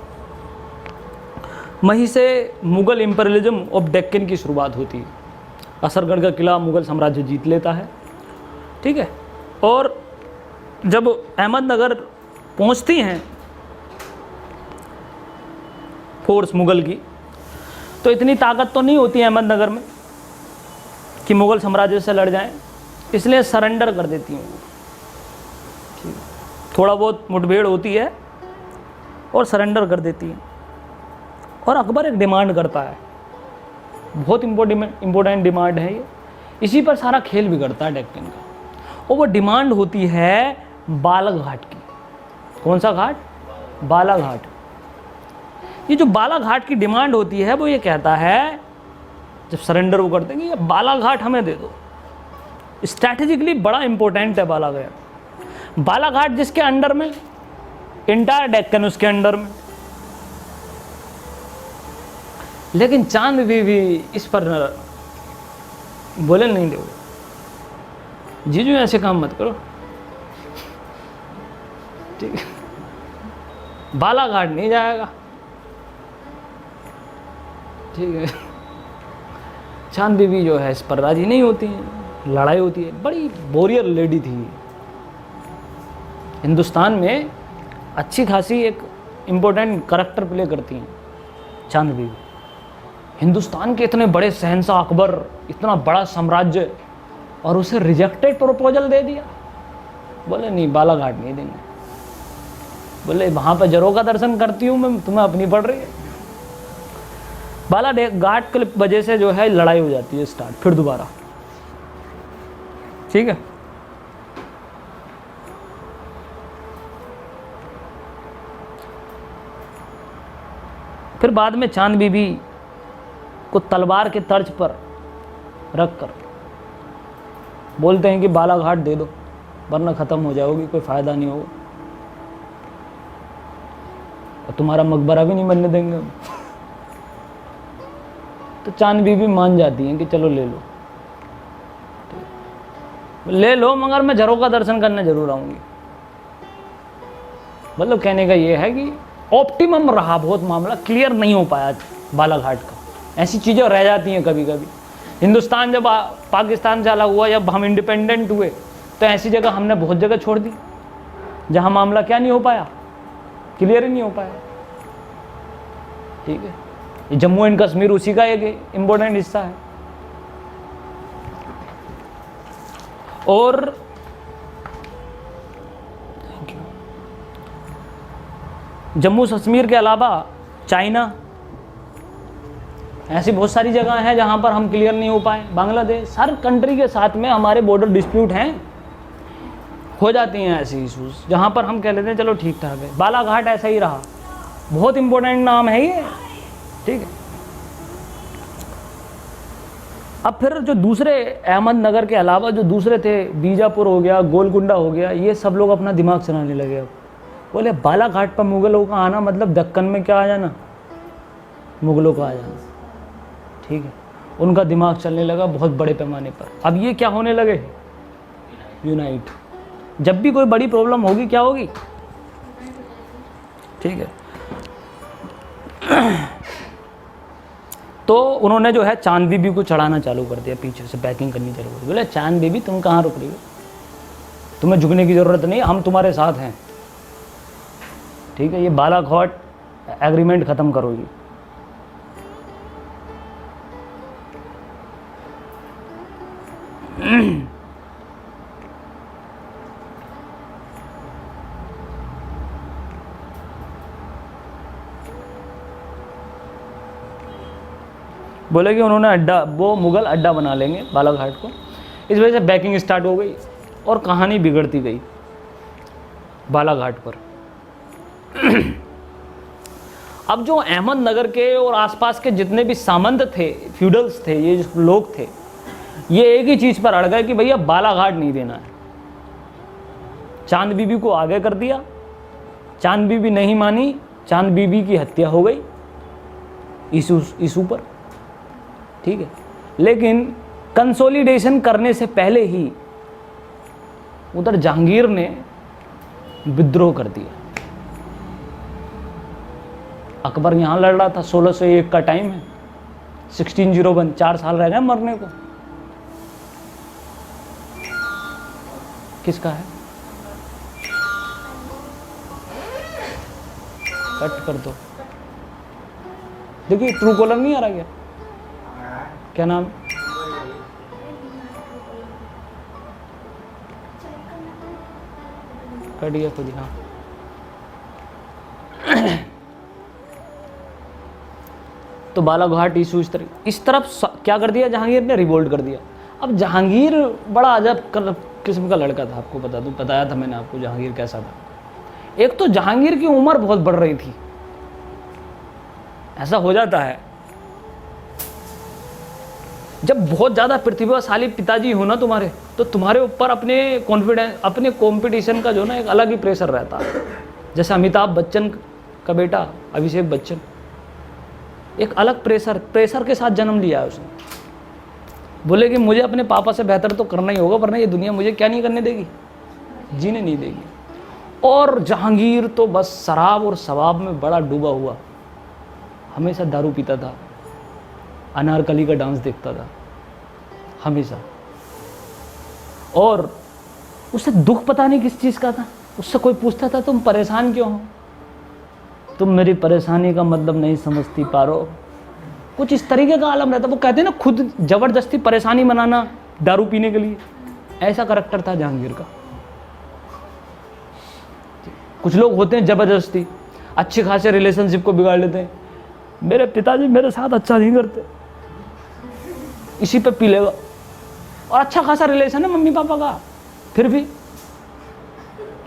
मई से मुगल इंपीरियलिज्म ऑफ डेक्कन की शुरुआत होती है। असरगढ़ का किला मुगल साम्राज्य जीत लेता है, ठीक है। और जब अहमदनगर पहुंचती हैं फोर्स मुगल की, तो इतनी ताकत तो नहीं होती है अहमदनगर में कि मुगल साम्राज्य से लड़ जाएं, इसलिए सरेंडर कर देती हैं। थोड़ा बहुत मुठभेड़ होती है और सरेंडर कर देती हैं। और अकबर एक डिमांड करता है, बहुत इम्पोर्टेंट डिमांड है ये, इसी पर सारा खेल बिगड़ता है डेक्कन का। और वो डिमांड होती है बालाघाट की। कौन सा घाट? बालाघाट। ये जो बालाघाट की डिमांड होती है, वो ये कहता है, जब सरेंडर वो करते हैं कि ये बालाघाट हमें दे दो। स्ट्रैटेजिकली बड़ा इंपॉर्टेंट है बालाघाट। बालाघाट जिसके अंडर में, इंटायर डेक्कन उसके अंडर में। लेकिन चांद बीबी इस पर बोले नहीं दोगे, जीजू ऐसे काम मत करो, ठीक है, बालाघाट नहीं जाएगा, ठीक है। चांद बीबी जो है इस पर राजी नहीं होती है, लड़ाई होती है। बड़ी वॉरियर लेडी थी। हिंदुस्तान में अच्छी खासी एक इम्पोर्टेंट करैक्टर प्ले करती हैं चांद बीबी। हिंदुस्तान के इतने बड़े शहंशाह अकबर, इतना बड़ा साम्राज्य, और उसे रिजेक्टेड प्रपोजल दे दिया। बोले नहीं, बालाघाट नहीं देंगे। बोले वहाँ पर जरों का दर्शन करती हूँ मैं, तुम्हें अपनी पड़ रही है। बालाघाट की वजह से जो है लड़ाई हो जाती है स्टार्ट, फिर दोबारा, ठीक है। फिर बाद में चांद बीबी को तलवार के तर्ज पर रखकर बोलते हैं कि बालाघाट दे दो, वरना ख़त्म हो जाओगी, कोई फ़ायदा नहीं होगा, और तुम्हारा मकबरा भी नहीं बनने देंगे। तो चांद बीबी मान जाती हैं कि चलो ले लो, ले लो, मगर मैं जरों का दर्शन करने जरूर आऊँगी। मतलब कहने का ये है कि ऑप्टिमम रहा, बहुत मामला क्लियर नहीं हो पाया बालाघाट का। ऐसी चीज़ें रह जाती हैं कभी कभी। हिंदुस्तान जब पाकिस्तान से अलग हुआ, जब हम इंडिपेंडेंट हुए, तो ऐसी जगह हमने बहुत जगह छोड़ दी जहाँ मामला क्या नहीं हो पाया, क्लियर ही नहीं हो पाया, ठीक है। ये जम्मू एंड कश्मीर उसी का एक इम्पोर्टेंट हिस्सा है। और जम्मू कश्मीर के अलावा चाइना, ऐसी बहुत सारी जगह हैं जहां पर हम क्लियर नहीं हो पाए। बांग्लादेश, हर कंट्री के साथ में हमारे बॉर्डर डिस्प्यूट हैं। हो जाती हैं ऐसी इशूज़ जहाँ पर हम कह लेते हैं चलो ठीक ठाक है। बालाघाट ऐसा ही रहा, बहुत इंपॉर्टेंट नाम है ये, ठीक है। अब फिर जो दूसरे अहमदनगर के अलावा जो दूसरे थे, बीजापुर हो गया, गोलकुंडा हो गया, ये सब लोग अपना दिमाग चलाने लगे। अब बोले बालाघाट पर मुगलों का आना मतलब दक्कन में क्या आ जाना, मुगलों का आ जाना, ठीक है। उनका दिमाग चलने लगा बहुत बड़े पैमाने पर। अब ये क्या होने लगे, यूनाइट। जब भी कोई बड़ी प्रॉब्लम होगी क्या होगी, ठीक है। तो उन्होंने जो है चांद बीबी को चढ़ाना चालू कर दिया, पीछे से पैकिंग करनी चालू कर दी। बोले चांद बीबी तुम कहाँ रुक रही हो, तुम्हें झुकने की ज़रूरत नहीं, हम तुम्हारे साथ हैं, ठीक है। ये बालाघाट एग्रीमेंट ख़त्म करोगी। बोले कि उन्होंने अड्डा, वो मुगल अड्डा बना लेंगे बालाघाट को। इस वजह से बैकिंग स्टार्ट हो गई और कहानी बिगड़ती गई बालाघाट पर। अब जो अहमदनगर के और आसपास के जितने भी सामंत थे, फ्यूडल्स थे, ये जो लोग थे, ये एक ही चीज़ पर अड़ गए कि भैया बालाघाट नहीं देना है। चांद बीबी को आगे कर दिया, चांद बीबी नहीं मानी, चांद बीबी की हत्या हो गई ईसू पर, ठीक है। लेकिन कंसोलिडेशन करने से पहले ही उधर जहांगीर ने विद्रोह कर दिया। अकबर यहाँ लड़ रहा था, 1601 का टाइम है, 1601, 4 साल रह गए मरने को। किसका है, कट कर दो। देखिए ट्रू कॉलर नहीं आ रहा क्या नाम, कट गया खुद ही। हाँ तो बालाघाट इशू इस तरफ क्या कर दिया जहांगीर ने, रिवोल्ट कर दिया। अब जहांगीर बड़ा अजब किस्म का लड़का था, आपको बता दूं, बताया था मैंने आपको जहांगीर कैसा था। एक तो जहांगीर की उम्र बहुत बढ़ रही थी। ऐसा हो जाता है जब बहुत ज़्यादा प्रतिभाशाली पिताजी हो ना तुम्हारे, तो तुम्हारे ऊपर अपने कॉन्फिडेंस, अपने कंपटीशन का जो ना एक अलग ही प्रेशर रहता है। जैसे अमिताभ बच्चन का बेटा अभिषेक बच्चन, एक अलग प्रेशर के साथ जन्म लिया है उसने। बोले कि मुझे अपने पापा से बेहतर तो करना ही होगा, वरना ये दुनिया मुझे क्या नहीं करने देगी, जीने नहीं देगी। और जहांगीर तो बस शराब और शबाब में बड़ा डूबा हुआ, हमेशा दारू पीता था, अनारकली का डांस देखता था हमेशा। और उसे दुख पता नहीं किस चीज़ का था। उससे कोई पूछता था तुम परेशान क्यों हो, तुम मेरी परेशानी का मतलब नहीं समझती पारो, कुछ इस तरीके का आलम रहता। वो कहते हैं ना खुद ज़बरदस्ती परेशानी मनाना दारू पीने के लिए, ऐसा करैक्टर था जहांगीर का। कुछ लोग होते हैं ज़बरदस्ती अच्छे खासे रिलेशनशिप को बिगाड़ लेते हैं। मेरे पिताजी मेरे साथ अच्छा नहीं करते, इसी पे पी लेगा। और अच्छा खासा रिलेशन है मम्मी पापा का, फिर भी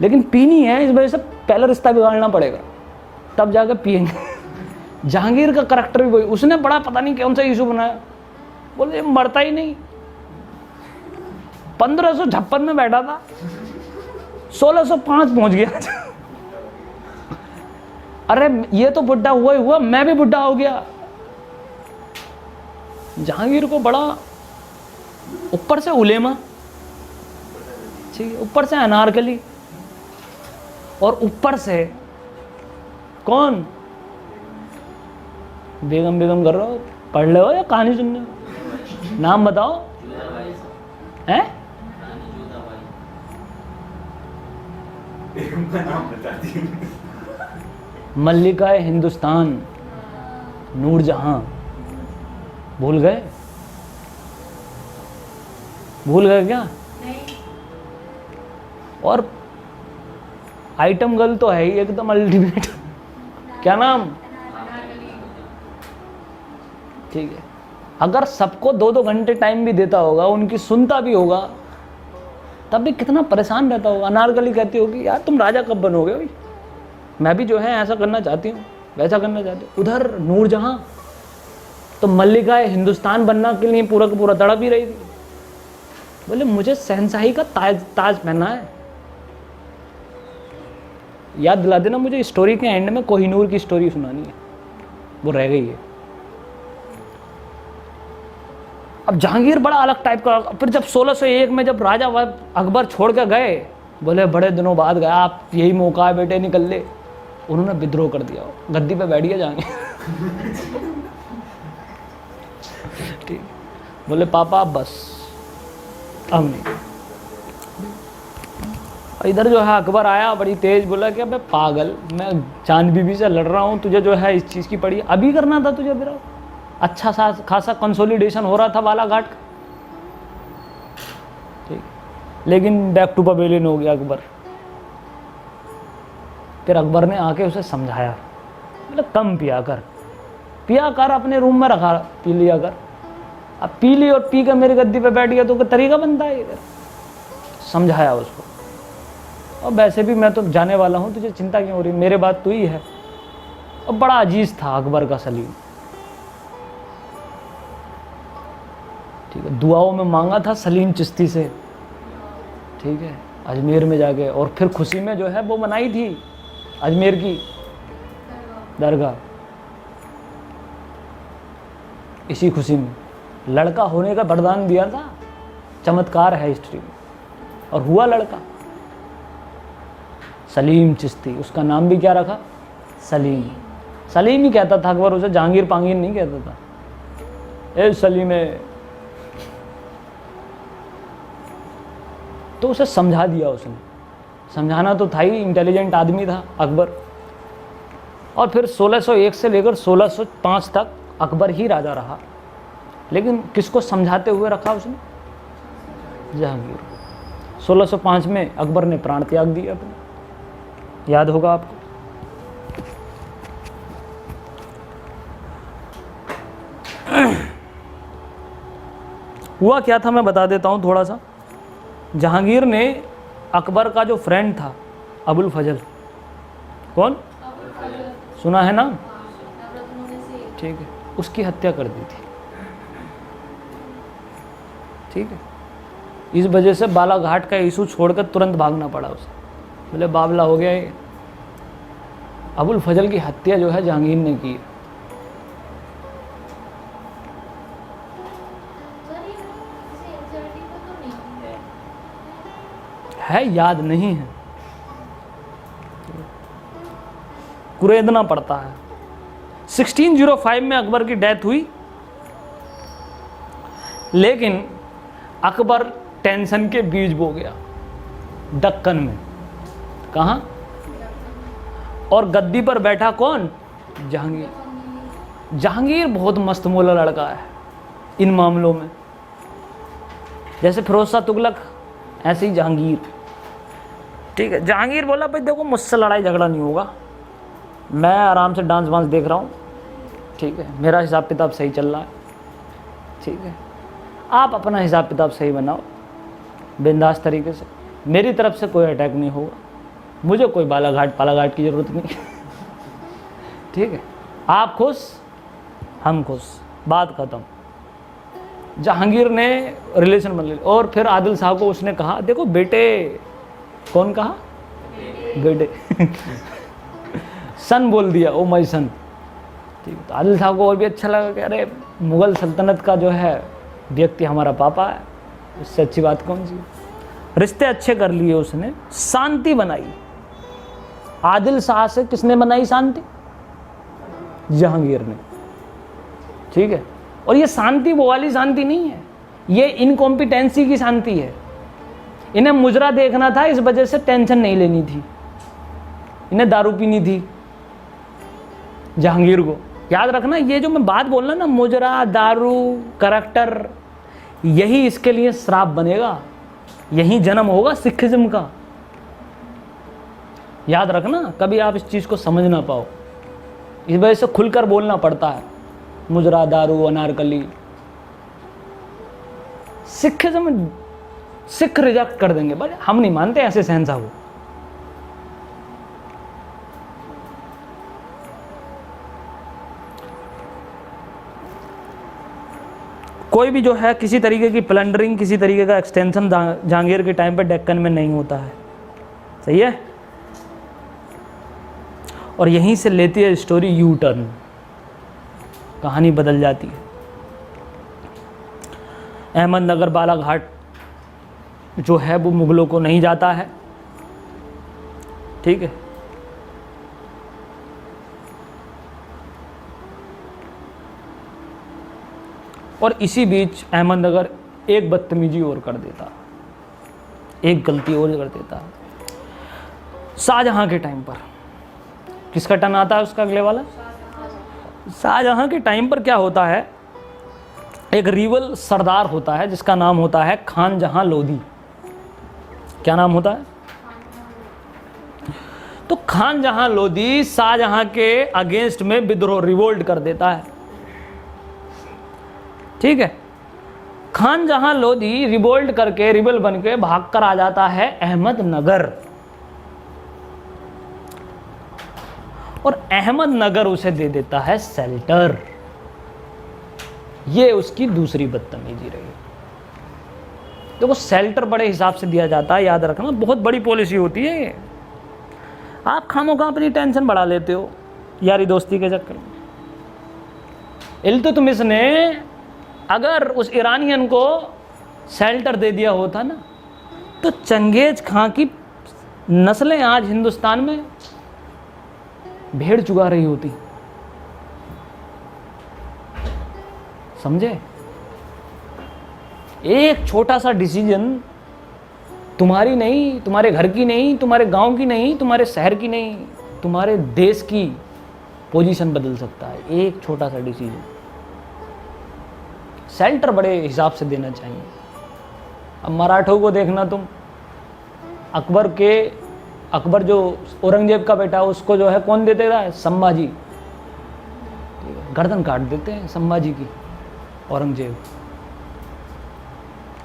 लेकिन पीनी है, इस वजह से पहला रिश्ता बिगाड़ना पड़ेगा, तब जाकर पिएंगे। जहांगीर का करैक्टर भी वही, उसने बड़ा पता नहीं कौन सा इशू बनाया, बोले मरता ही नहीं। 1556 में बैठा था, 1605 पहुंच गया। अरे ये तो बुढ़ा हुआ ही हुआ, मैं भी बुढ़ा हो गया। जहांगीर को बड़ा ऊपर से उलेमा, ठीक है, ऊपर से अनारकली, और ऊपर से कौन बेगम कर रहे हो, पढ़ रहे हो या कहानी सुन रहे हो, नाम बताओ हैं? मल्लिका हिंदुस्तान, नूरजहां, भूल गए? भूल गए क्या? नहीं। और आइटम गर्ल तो है ही एकदम अल्टीमेट। क्या नाम? ठीक है। अगर सबको 2-2 घंटे टाइम भी देता होगा, उनकी सुनता भी होगा, तब भी कितना परेशान रहता होगा। अनारकली कहती होगी यार तुम राजा कब बनोगे भाई, मैं भी जो है ऐसा करना चाहती हूँ, वैसा करना चाहती हूँ। उधर नूरजहां तो मल्लिका हिंदुस्तान बनना के लिए पूरा का पूरा तड़प ही रही थी। बोले मुझे शहंशाही का ताज पहनना है। याद दिला देना मुझे, स्टोरी के एंड में कोहिनूर की स्टोरी सुनानी है, वो रह गई है। अब जहांगीर बड़ा अलग टाइप का। फिर जब 1601 में जब राजा अकबर छोड़ के गए, बोले बड़े दिनों बाद गया, आप यही मौका है बेटे, निकल ले। उन्होंने विद्रोह कर दिया, गद्दी पे बैठ गया जहांगीर। ठीक, बोले पापा बस अब नहीं। इधर जो है अकबर आया बड़ी तेज, बोला कि अबे पागल, मैं चांद बीबी से लड़ रहा हूँ, तुझे जो है इस चीज़ की पड़ी अभी करना था तुझे। फिर अच्छा सा खासा कंसोलिडेशन हो रहा था बालाघाट का, ठीक, लेकिन बैक टू पवेलियन हो गया अकबर। फिर अकबर ने आके उसे समझाया, मतलब कम पिया कर, अपने रूम में रखा, पी लिया कर। अब पी ली और पी कर मेरी गद्दी पे बैठ गया तो कोई तरीका बनता है इधर। समझाया उसको, और वैसे भी मैं तो जाने वाला हूँ, तुझे चिंता क्यों हो रही, मेरे बात तू ही है। और बड़ा अजीज था अकबर का सलीम, ठीक है। दुआओं में मांगा था सलीम चिश्ती से, ठीक है, अजमेर में जाके। और फिर खुशी में जो है वो बनाई थी अजमेर की दरगाह, इसी खुशी में लड़का होने का वरदान दिया था। चमत्कार है हिस्ट्री में, और हुआ लड़का सलीम चिश्ती। उसका नाम भी क्या रखा, सलीम। सलीम ही कहता था अकबर उसे, जहांगीर पांगीर नहीं कहता था। ए सलीम है, तो उसे समझा दिया उसने। समझाना तो था ही, इंटेलिजेंट आदमी था अकबर। और फिर 1601 से लेकर 1605 तक अकबर ही राजा रहा, लेकिन किसको समझाते हुए रखा उसने, जहांगीर। 1605 में अकबर ने प्राण त्याग दिया अपने, याद होगा आपको। हुआ क्या था मैं बता देता हूं थोड़ा सा। जहांगीर ने अकबर का जो फ्रेंड था अबुल फजल, कौन सुना है ना, ठीक है, उसकी हत्या कर दी थी, ठीक है। इस वजह से बालाघाट का इशू छोड़कर तुरंत भागना पड़ा उसे। बोले बाबला हो गया ये। अबुल फजल की हत्या जो है जहांगीर ने की। है, याद नहीं है, कुरेदना पड़ता है। 1605 में अकबर की डेथ हुई, लेकिन अकबर टेंशन के बीज बो गया दक्कन में। कहाँ? और गद्दी पर बैठा कौन? जहांगीर। जहांगीर बहुत मस्त मोला लड़का है इन मामलों में, जैसे फिरोज शाह तुगलक ऐसे ही जहांगीर, ठीक है। जहांगीर बोला भाई देखो मुझसे लड़ाई झगड़ा नहीं होगा, मैं आराम से डांस वांस देख रहा हूँ, ठीक है, मेरा हिसाब किताब सही चल रहा है, ठीक है, आप अपना हिसाब किताब सही बनाओ बिंदास तरीके से, मेरी तरफ से कोई अटैक नहीं होगा, मुझे कोई बालाघाट पालाघाट की ज़रूरत नहीं, ठीक है, आप खुश हम खुश, बात ख़त्म। जहांगीर ने रिलेशन बन लिया। और फिर आदिल साहब को उसने कहा देखो बेटे, कौन कहा? बेटे सन बोल दिया, ओ माय सन, ठीक। तो आदिल साहब को और भी अच्छा लगा कि अरे मुग़ल सल्तनत का जो है व्यक्ति हमारा पापा है, इससे अच्छी बात कौन सी। रिश्ते अच्छे कर लिए उसने, शांति बनाई। आदिल शाह से किसने बनाई शांति? जहांगीर ने, ठीक है। और ये शांति वो वाली शांति नहीं है, ये इनकॉम्पिटेंसी की शांति है। इन्हें मुजरा देखना था, इस वजह से टेंशन नहीं लेनी थी, इन्हें दारू पीनी थी जहांगीर को। याद रखना, ये जो मैं बात बोल रहा ना, मुजरा, दारू, करैक्टर, यही इसके लिए श्राप बनेगा, यही जन्म होगा सिखिज्म का। याद रखना, कभी आप इस चीज़ को समझ ना पाओ, इस वजह से खुलकर बोलना पड़ता है। मुजरा, दारू, अनारकली, सिखिज्म सिख रिजेक्ट कर देंगे, बट हम नहीं मानते ऐसे शहंशाह को। कोई भी जो है किसी तरीके की प्लंडरिंग, किसी तरीके का एक्सटेंशन जहांगीर के टाइम पे डेक्कन में नहीं होता है। सही है। और यहीं से लेती है स्टोरी यू टर्न, कहानी बदल जाती है। अहमदनगर बालाघाट जो है वो मुगलों को नहीं जाता है, ठीक है। और इसी बीच अहमदनगर एक बदतमीजी और कर देता, एक गलती और कर देता। शाहजहां के टाइम पर, किसका टर्न आता है उसका अगले वाला? शाहजहां के टाइम पर क्या होता है, एक रिवल सरदार होता है जिसका नाम होता है खान जहां लोधी। क्या नाम होता है? तो खान जहां लोधी शाहजहां के अगेंस्ट में विद्रोह, रिवोल्ट कर देता है, ठीक है। खान जहां लोधी रिवोल्ट करके, रिबल बन के भाग कर आ जाता है अहमदनगर, और अहमदनगर उसे दे देता है शेल्टर। ये उसकी दूसरी बदतमीजी रही। देखो शेल्टर बड़े हिसाब से दिया जाता है, याद रखना, बहुत बड़ी पॉलिसी होती है ये। आप खामोखा अपनी टेंशन बढ़ा लेते हो यारी दोस्ती के चक्कर में। इल्तुतमिश ने अगर उस ईरानियन को शेल्टर दे दिया होता ना, तो चंगेज खां की नस्लें आज हिंदुस्तान में भेड़ चुगा रही होती। समझे? एक छोटा सा डिसीजन तुम्हारी नहीं, तुम्हारे घर की नहीं, तुम्हारे गांव की नहीं, तुम्हारे शहर की नहीं, तुम्हारे देश की पोजीशन बदल सकता है। एक छोटा सा डिसीजन। शेल्टर बड़े हिसाब से देना चाहिए। अब मराठों को देखना तुम, अकबर जो औरंगजेब का बेटा, उसको जो है कौन देते था? संभाजी। गर्दन काट देते हैं संभाजी की औरंगजेब।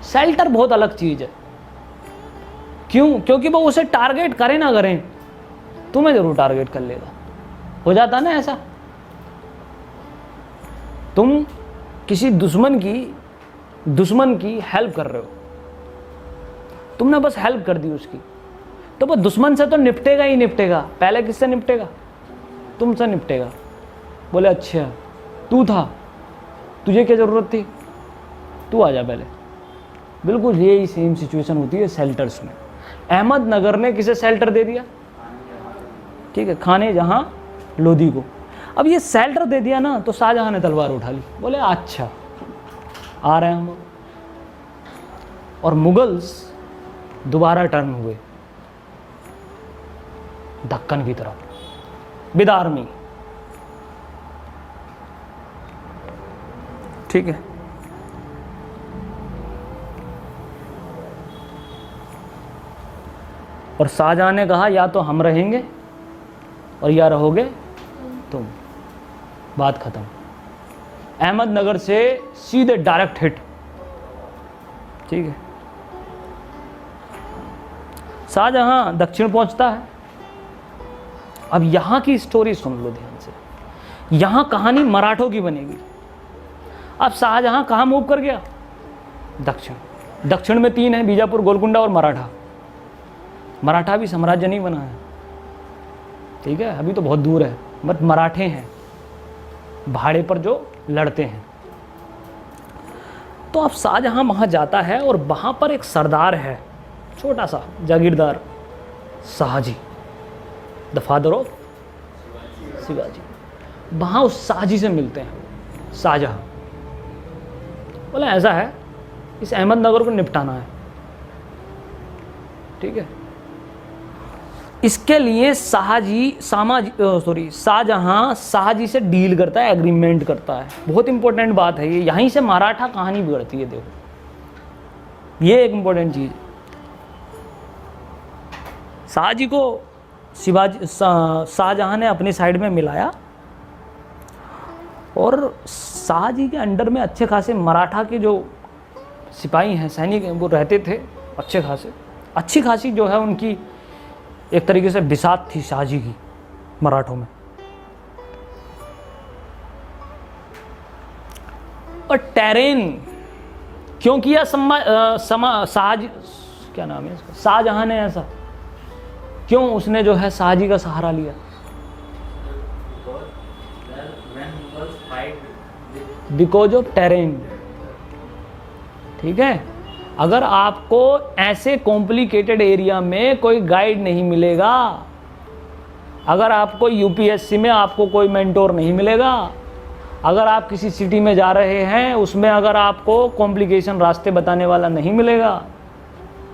शेल्टर बहुत अलग चीज है। क्यों? क्योंकि वो उसे टारगेट करें ना करें, तुम्हें जरूर टारगेट कर लेगा। हो जाता ना ऐसा, तुम किसी दुश्मन की हेल्प कर रहे हो, तुमने बस हेल्प कर दी उसकी, तो वो दुश्मन से तो निपटेगा ही निपटेगा। पहले किससे निपटेगा? तुमसे निपटेगा। बोले अच्छा तू था, तुझे क्या जरूरत थी, तू आ जा पहले। बिल्कुल यही सेम सिचुएशन होती है शेल्टर्स में। अहमदनगर ने किसे शेल्टर दे दिया? ठीक है, खाने जहां लोधी को। अब ये शेल्टर दे दिया ना, तो शाहजहां ने तलवार उठा ली। बोले अच्छा आ रहे हैं हम। और मुगल्स दोबारा टर्न हुए दक्कन की तरफ विद आर्मी, ठीक है। और शाहजहां ने कहा या तो हम रहेंगे और या रहोगे तुम। बात खत्म। अहमदनगर से सीधे डायरेक्ट हिट, ठीक है। शाहजहां दक्षिण पहुंचता है। अब यहां की स्टोरी सुन लो ध्यान से, यहां कहानी मराठों की बनेगी। अब शाहजहां कहां मूव कर गया? दक्षिण। दक्षिण में 3 है, बीजापुर, गोलकुंडा और मराठा। मराठा भी साम्राज्य नहीं बना है, ठीक है, अभी तो बहुत दूर है, बट मराठे हैं भाड़े पर जो लड़ते हैं। तो अब शाहजहां वहां जाता है और वहां पर एक सरदार है, छोटा सा जागीरदार, Shahji, the father of Shivaji. वहां उस शाहजी से मिलते हैं शाहजहां। बोला ऐसा है, इस अहमदनगर को निपटाना है, ठीक है। इसके लिए शाहजहां शाहजी से डील करता है, एग्रीमेंट करता है। बहुत इंपॉर्टेंट बात है ये, यहीं से मराठा कहानी बिगड़ती है। देखो ये एक इंपॉर्टेंट चीज। शाहजी को शाहजहां ने अपनी साइड में मिलाया, और शाहजी के अंडर में अच्छे खासे मराठा के जो सिपाही हैं, सैनिक हैं, वो रहते थे। अच्छे खासे, अच्छी खासी जो है उनकी एक तरीके से बिसात थी शाहजी की मराठों में। और टेरेन क्यों किया शाहजी, क्या नाम है इसका, शाहजहां ने ऐसा क्यों उसने जो है शाहजी का सहारा लिया? Because of terrain. ठीक है, अगर आपको ऐसे कॉम्प्लिकेटेड एरिया में कोई गाइड नहीं मिलेगा, अगर आपको यूपीएससी में आपको कोई मेंटोर नहीं मिलेगा, अगर आप किसी सिटी में जा रहे हैं उसमें अगर आपको कॉम्प्लिकेशन रास्ते बताने वाला नहीं मिलेगा,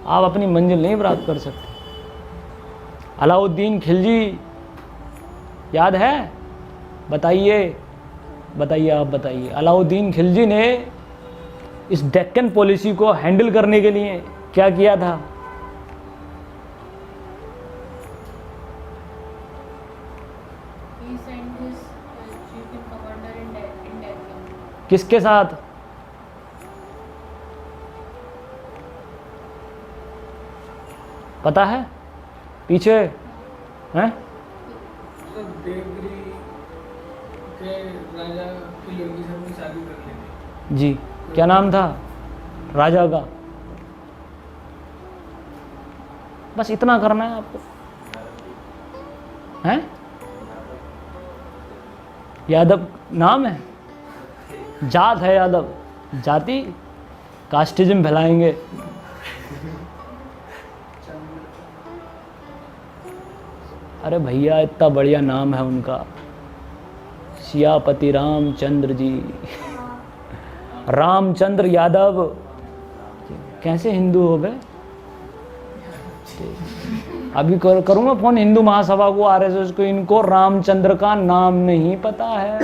आप अपनी मंजिल नहीं प्राप्त कर सकते। अलाउद्दीन खिलजी याद है? बताइए बताइए, आप बताइए। अलाउद्दीन खिलजी ने इस डेक्कन पॉलिसी को हैंडल करने के लिए क्या किया था? He sent his chief in commander in Deccan. किसके साथ? पता है पीछे हैं? देवगिरी के राजा की लड़की से अपनी शादी कर लेंगे। जी, क्या नाम था राजा का? बस इतना करना है आपको, हैं? यादव नाम है, जात है यादव, जाति कास्टिज्म फैलाएंगे। अरे भैया इतना बढ़िया नाम है उनका, सियापति रामचंद्र जी, रामचंद्र यादव। कैसे हिंदू हो गए? अभी करूँगा फ़ोन हिंदू महासभा को, आरएसएस को, इनको रामचंद्र का नाम नहीं पता है,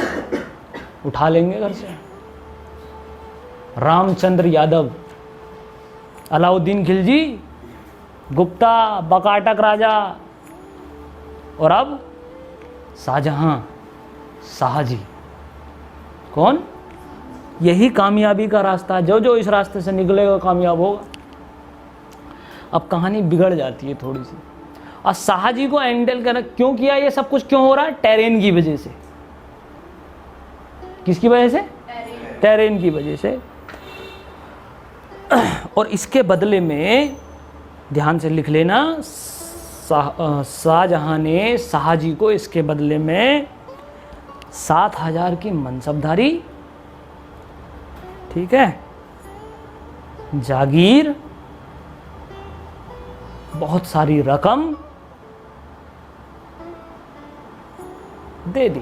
उठा लेंगे घर से। रामचंद्र यादव, अलाउद्दीन खिलजी, गुप्ता, बकाटक राजा, और अब शाहजहां, शाहजी। कौन? यही कामयाबी का रास्ता, जो जो इस रास्ते से निकलेगा कामयाब होगा। अब कहानी बिगड़ जाती है थोड़ी सी। और शाहजी को हैंडल करना क्यों किया? ये सब कुछ क्यों हो रहा है? टेरेन की वजह से। किसकी वजह से? टेरेन की वजह से। और इसके बदले में ध्यान से लिख लेना, शाहजहां ने शाहजी को इसके बदले में 7,000 की मनसबदारी, ठीक है, जागीर, बहुत सारी रकम दे दी।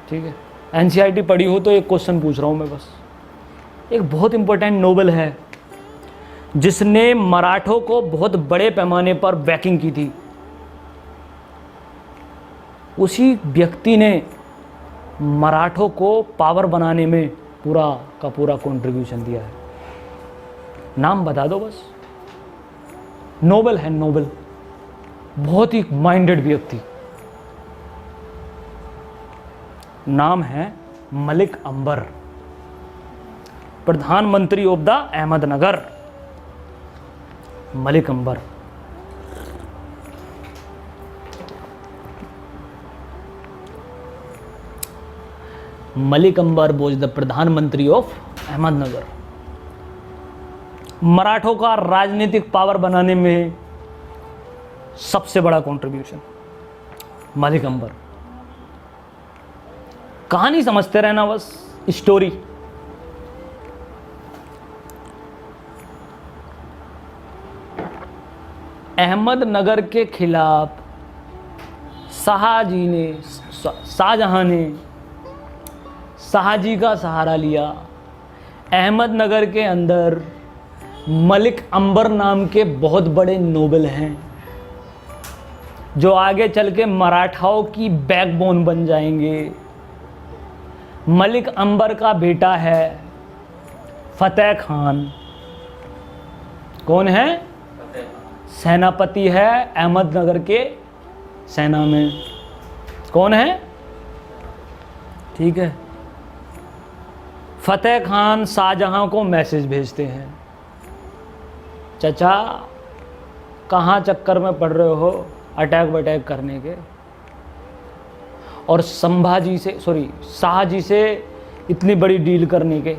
ठीक है, एनसीईआरटी पढ़ी हो तो एक क्वेश्चन पूछ रहा हूं मैं बस। एक बहुत इंपॉर्टेंट नोबल है जिसने मराठों को बहुत बड़े पैमाने पर बैकिंग की थी, उसी व्यक्ति ने मराठों को पावर बनाने में पूरा का पूरा कंट्रीब्यूशन दिया है। नाम बता दो बस। नोबल है, नोबल, बहुत ही माइंडेड व्यक्ति। नाम है मलिक अंबर, प्रधानमंत्री of the Ahmednagar, Malik Ambar. Malik Ambar was the प्रधानमंत्री ऑफ अहमदनगर। मराठों का राजनीतिक पावर बनाने में सबसे बड़ा कंट्रीब्यूशन मलिक अंबर। कहानी समझते रहना बस, स्टोरी। अहमदनगर के खिलाफ शाहजहां ने शाहजी का सहारा लिया। अहमदनगर के अंदर मलिक अंबर नाम के बहुत बड़े नोबल हैं जो आगे चल के मराठाओं की बैकबोन बन जाएंगे। मलिक अंबर का बेटा है फतेह खान। कौन है? सेनापति है अहमदनगर के सेना में। कौन है? ठीक है, फतेह खान शाहजहां को मैसेज भेजते हैं, चचा कहाँ चक्कर में पड़ रहे हो अटैक वटैक करने के, और शाह जी से इतनी बड़ी डील करने के।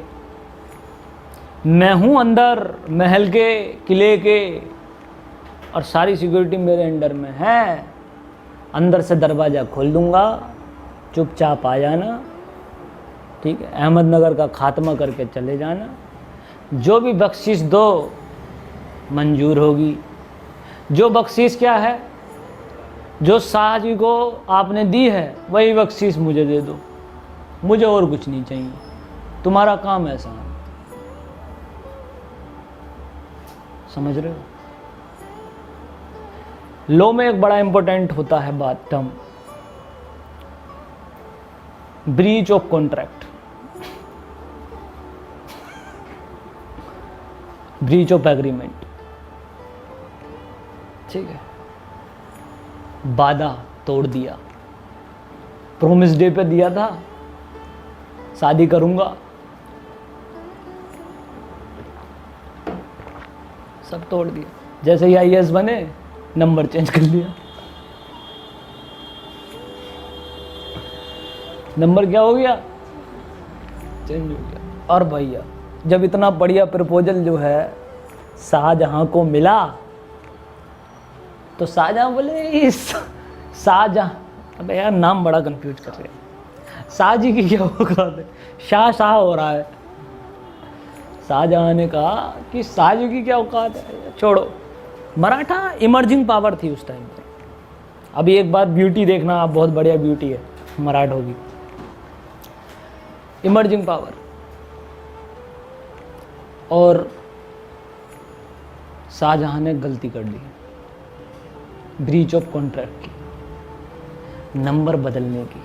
मैं हूँ अंदर महल के किले के और सारी सिक्योरिटी मेरे अंडर में है, अंदर से दरवाज़ा खोल दूँगा, चुपचाप आ जाना, ठीक है, अहमदनगर का खात्मा करके चले जाना, जो भी बख्शिश दो मंजूर होगी। जो बख्शिश क्या है, जो शाह जी को आपने दी है वही बख्शिश मुझे दे दो, मुझे और कुछ नहीं चाहिए, तुम्हारा काम ऐसा है। समझ रहे हो? लॉ में एक बड़ा इंपॉर्टेंट होता है बात, term breach of contract, breach of agreement, ठीक है। वादा तोड़ दिया, प्रॉमिस डे पे दिया था शादी करूंगा, सब तोड़ दिया। जैसे ही आईएएस बने नंबर चेंज कर लिया। नंबर क्या हो गया? चेंज हो गया। और भैया जब इतना बढ़िया प्रपोजल जो है शाहजहां को मिला तो शाहजहां बोले, इस शाहजहां, अबे यार नाम बड़ा कंफ्यूज कर रहे हैं, शाह जी की क्या औकात है, शाह हो रहा है। शाहजहां ने कहा कि शाह जी की क्या औकात है, छोड़ो। मराठा इमर्जिंग पावर थी उस टाइम पे। अभी एक बात ब्यूटी देखना आप, बहुत बढ़िया ब्यूटी है मराठों की, इमर्जिंग पावर। और शाहजहां ने गलती कर दी, ब्रीच ऑफ कॉन्ट्रैक्ट की, नंबर बदलने की,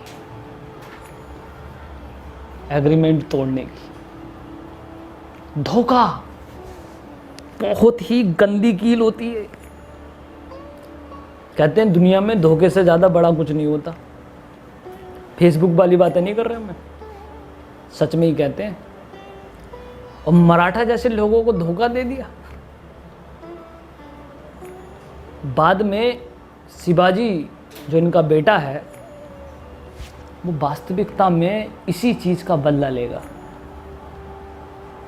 एग्रीमेंट तोड़ने की। धोखा बहुत ही गंदी कील होती है। कहते हैं दुनिया में धोखे से ज़्यादा बड़ा कुछ नहीं होता। फेसबुक वाली बातें नहीं कर रहे मैं, सच में ही कहते हैं। और मराठा जैसे लोगों को धोखा दे दिया। बाद में शिवाजी जो इनका बेटा है वो वास्तविकता में इसी चीज़ का बदला लेगा,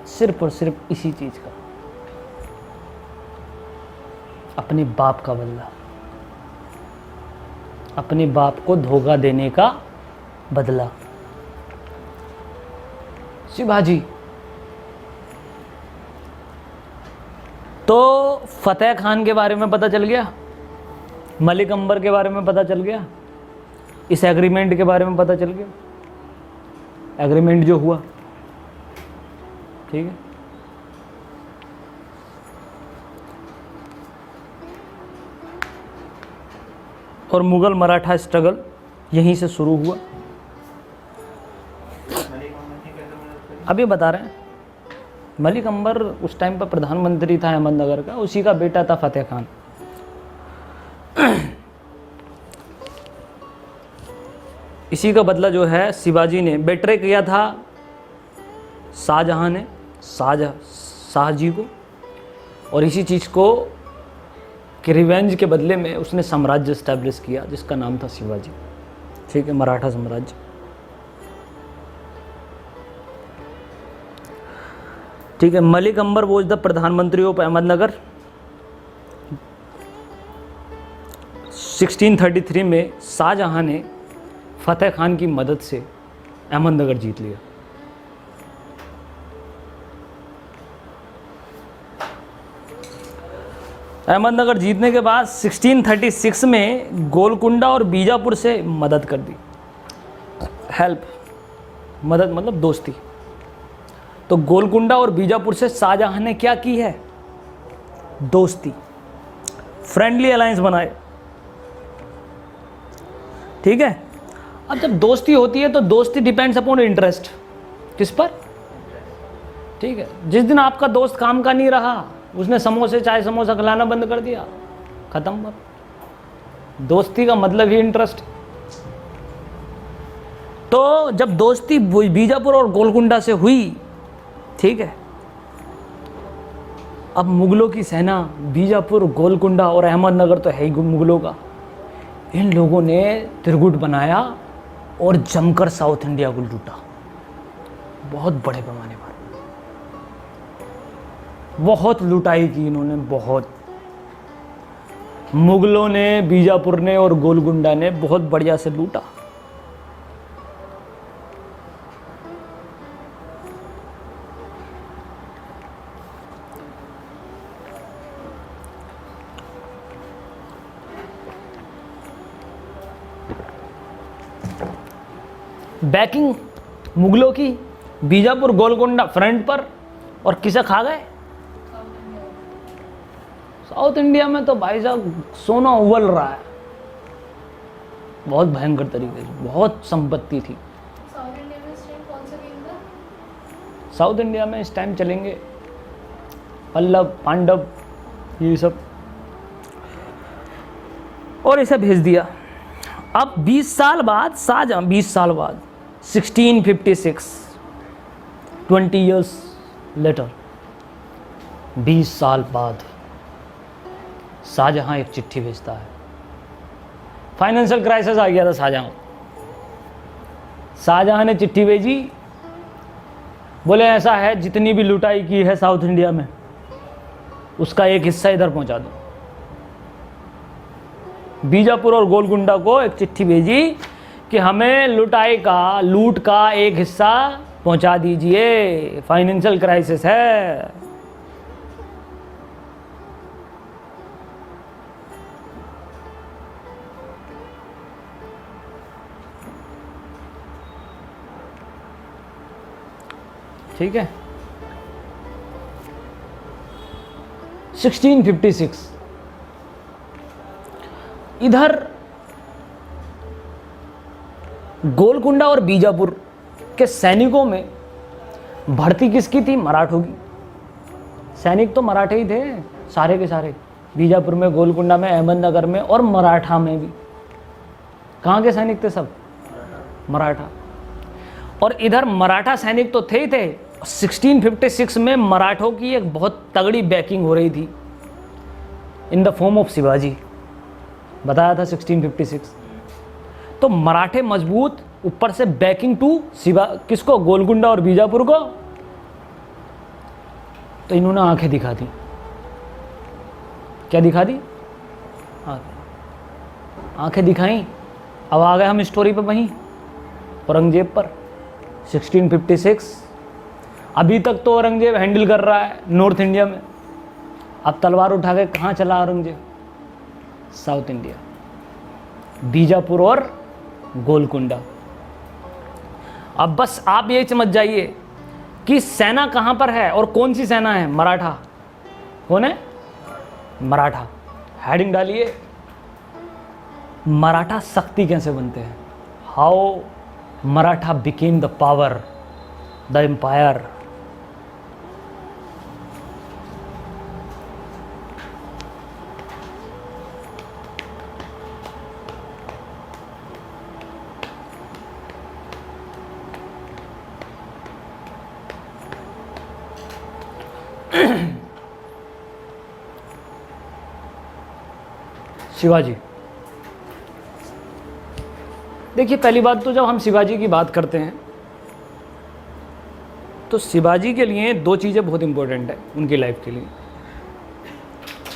सिर्फ और सिर्फ इसी चीज़ का, अपने बाप का बदला, अपने बाप को धोखा देने का बदला। शिवाजी तो फतेह खान के बारे में पता चल गया, मलिक अंबर के बारे में पता चल गया, इस एग्रीमेंट के बारे में पता चल गया, एग्रीमेंट जो हुआ, ठीक है। और मुगल मराठा स्ट्रगल यहीं से शुरू हुआ। अभी बता रहे हैं, मलिक अंबर उस टाइम पर प्रधानमंत्री था अहमदनगर का, उसी का बेटा था फतेह खान। इसी का बदला जो है शिवाजी ने बेट्रे किया था शाहजहां ने शाह जी को, और इसी चीज़ को कि रिवेंज के बदले में उसने साम्राज्य एस्टैब्लिश किया जिसका नाम था शिवाजी, ठीक है, मराठा साम्राज्य। ठीक है, मलिक अंबर वॉज द प्रधानमंत्री ऑफ अहमदनगर। 1633 में शाहजहां ने फतेह खान की मदद से अहमदनगर जीत लिया। अहमदनगर जीतने के बाद 1636 में गोलकुंडा और बीजापुर से मदद कर दी। हेल्प, मदद मतलब दोस्ती। तो गोलकुंडा और बीजापुर से शाहजहां ने क्या की है? दोस्ती, फ्रेंडली अलायंस बनाए, ठीक है। अब जब दोस्ती होती है तो दोस्ती डिपेंड्स अपॉन इंटरेस्ट, किस पर? ठीक है, जिस दिन आपका दोस्त काम का नहीं रहा, उसने समोसे चाय समोसा खिलाना बंद कर दिया, खत्म बात। दोस्ती का मतलब ही इंटरेस्ट। तो जब दोस्ती बीजापुर और गोलकुंडा से हुई, ठीक है, अब मुगलों की सेना बीजापुर, गोलकुंडा और अहमदनगर तो है ही मुगलों का, इन लोगों ने त्रिगुट बनाया और जमकर साउथ इंडिया को लूटा, बहुत बड़े पैमाने पर, बहुत लुटाई की इन्होंने, बहुत। मुगलों ने, बीजापुर ने और गोलकुंडा ने बहुत बढ़िया से लूटा। बैकिंग मुगलों की, बीजापुर गोलकुंडा फ्रंट पर, और किसे खा गए? साउथ इंडिया में तो भाई साहब सोना उबल रहा है, बहुत भयंकर तरीके से, बहुत संपत्ति थी। साउथ इंडिया में इस टाइम कौन सा किंग था? साउथ इंडिया में इस टाइम चलेंगे पल्लव, पांडव, ये सब, और इसे भेज दिया। अब 20 साल बाद शाहजहां, 20 साल बाद 1656, 20 years लेटर, 20 साल बाद शाहजहां एक चिट्ठी भेजता है। फाइनेंशियल क्राइसिस आ गया था शाहजहां ने चिट्ठी भेजी, बोले ऐसा है, जितनी भी लुटाई की है साउथ इंडिया में उसका एक हिस्सा इधर पहुंचा दो। बीजापुर और गोलकुंडा को एक चिट्ठी भेजी कि हमें लूट का एक हिस्सा पहुंचा दीजिए, फाइनेंशियल क्राइसिस है। ठीक है, 1656 इधर गोलकुंडा और बीजापुर के सैनिकों में भर्ती किसकी थी? मराठों की। सैनिक तो मराठे ही थे सारे के सारे, बीजापुर में, गोलकुंडा में, अहमदनगर में और मराठा में भी। कहाँ के सैनिक थे? सब मराठा। और इधर मराठा सैनिक तो थे ही थे। 1656 में मराठों की एक बहुत तगड़ी बैकिंग हो रही थी in the form of Shivaji, बताया था 1656। तो मराठे मजबूत, ऊपर से बैकिंग टू किसको? गोलकुंडा और बीजापुर को। तो इन्होंने आंखें दिखा दी। क्या दिखा दी? आंखें दिखाई। अब आ गए हम स्टोरी पे वहीं, औरंगजेब पर। 1656 अभी तक तो औरंगजेब हैंडल कर रहा है नॉर्थ इंडिया में। अब तलवार उठा के कहाँ चला औरंगजेब? साउथ इंडिया, बीजापुर और गोलकुंडा। अब बस आप ये समझ जाइए कि सेना कहाँ पर है और कौन सी सेना है? मराठा। कौन है? मराठा। हेडिंग डालिए, मराठा शक्ति कैसे बनते हैं? How Maratha became the power, the empire. Shivaji. देखिए, पहली बात तो जब हम शिवाजी की बात करते हैं तो शिवाजी के लिए दो चीज़ें बहुत इंपॉर्टेंट है उनकी लाइफ के लिए।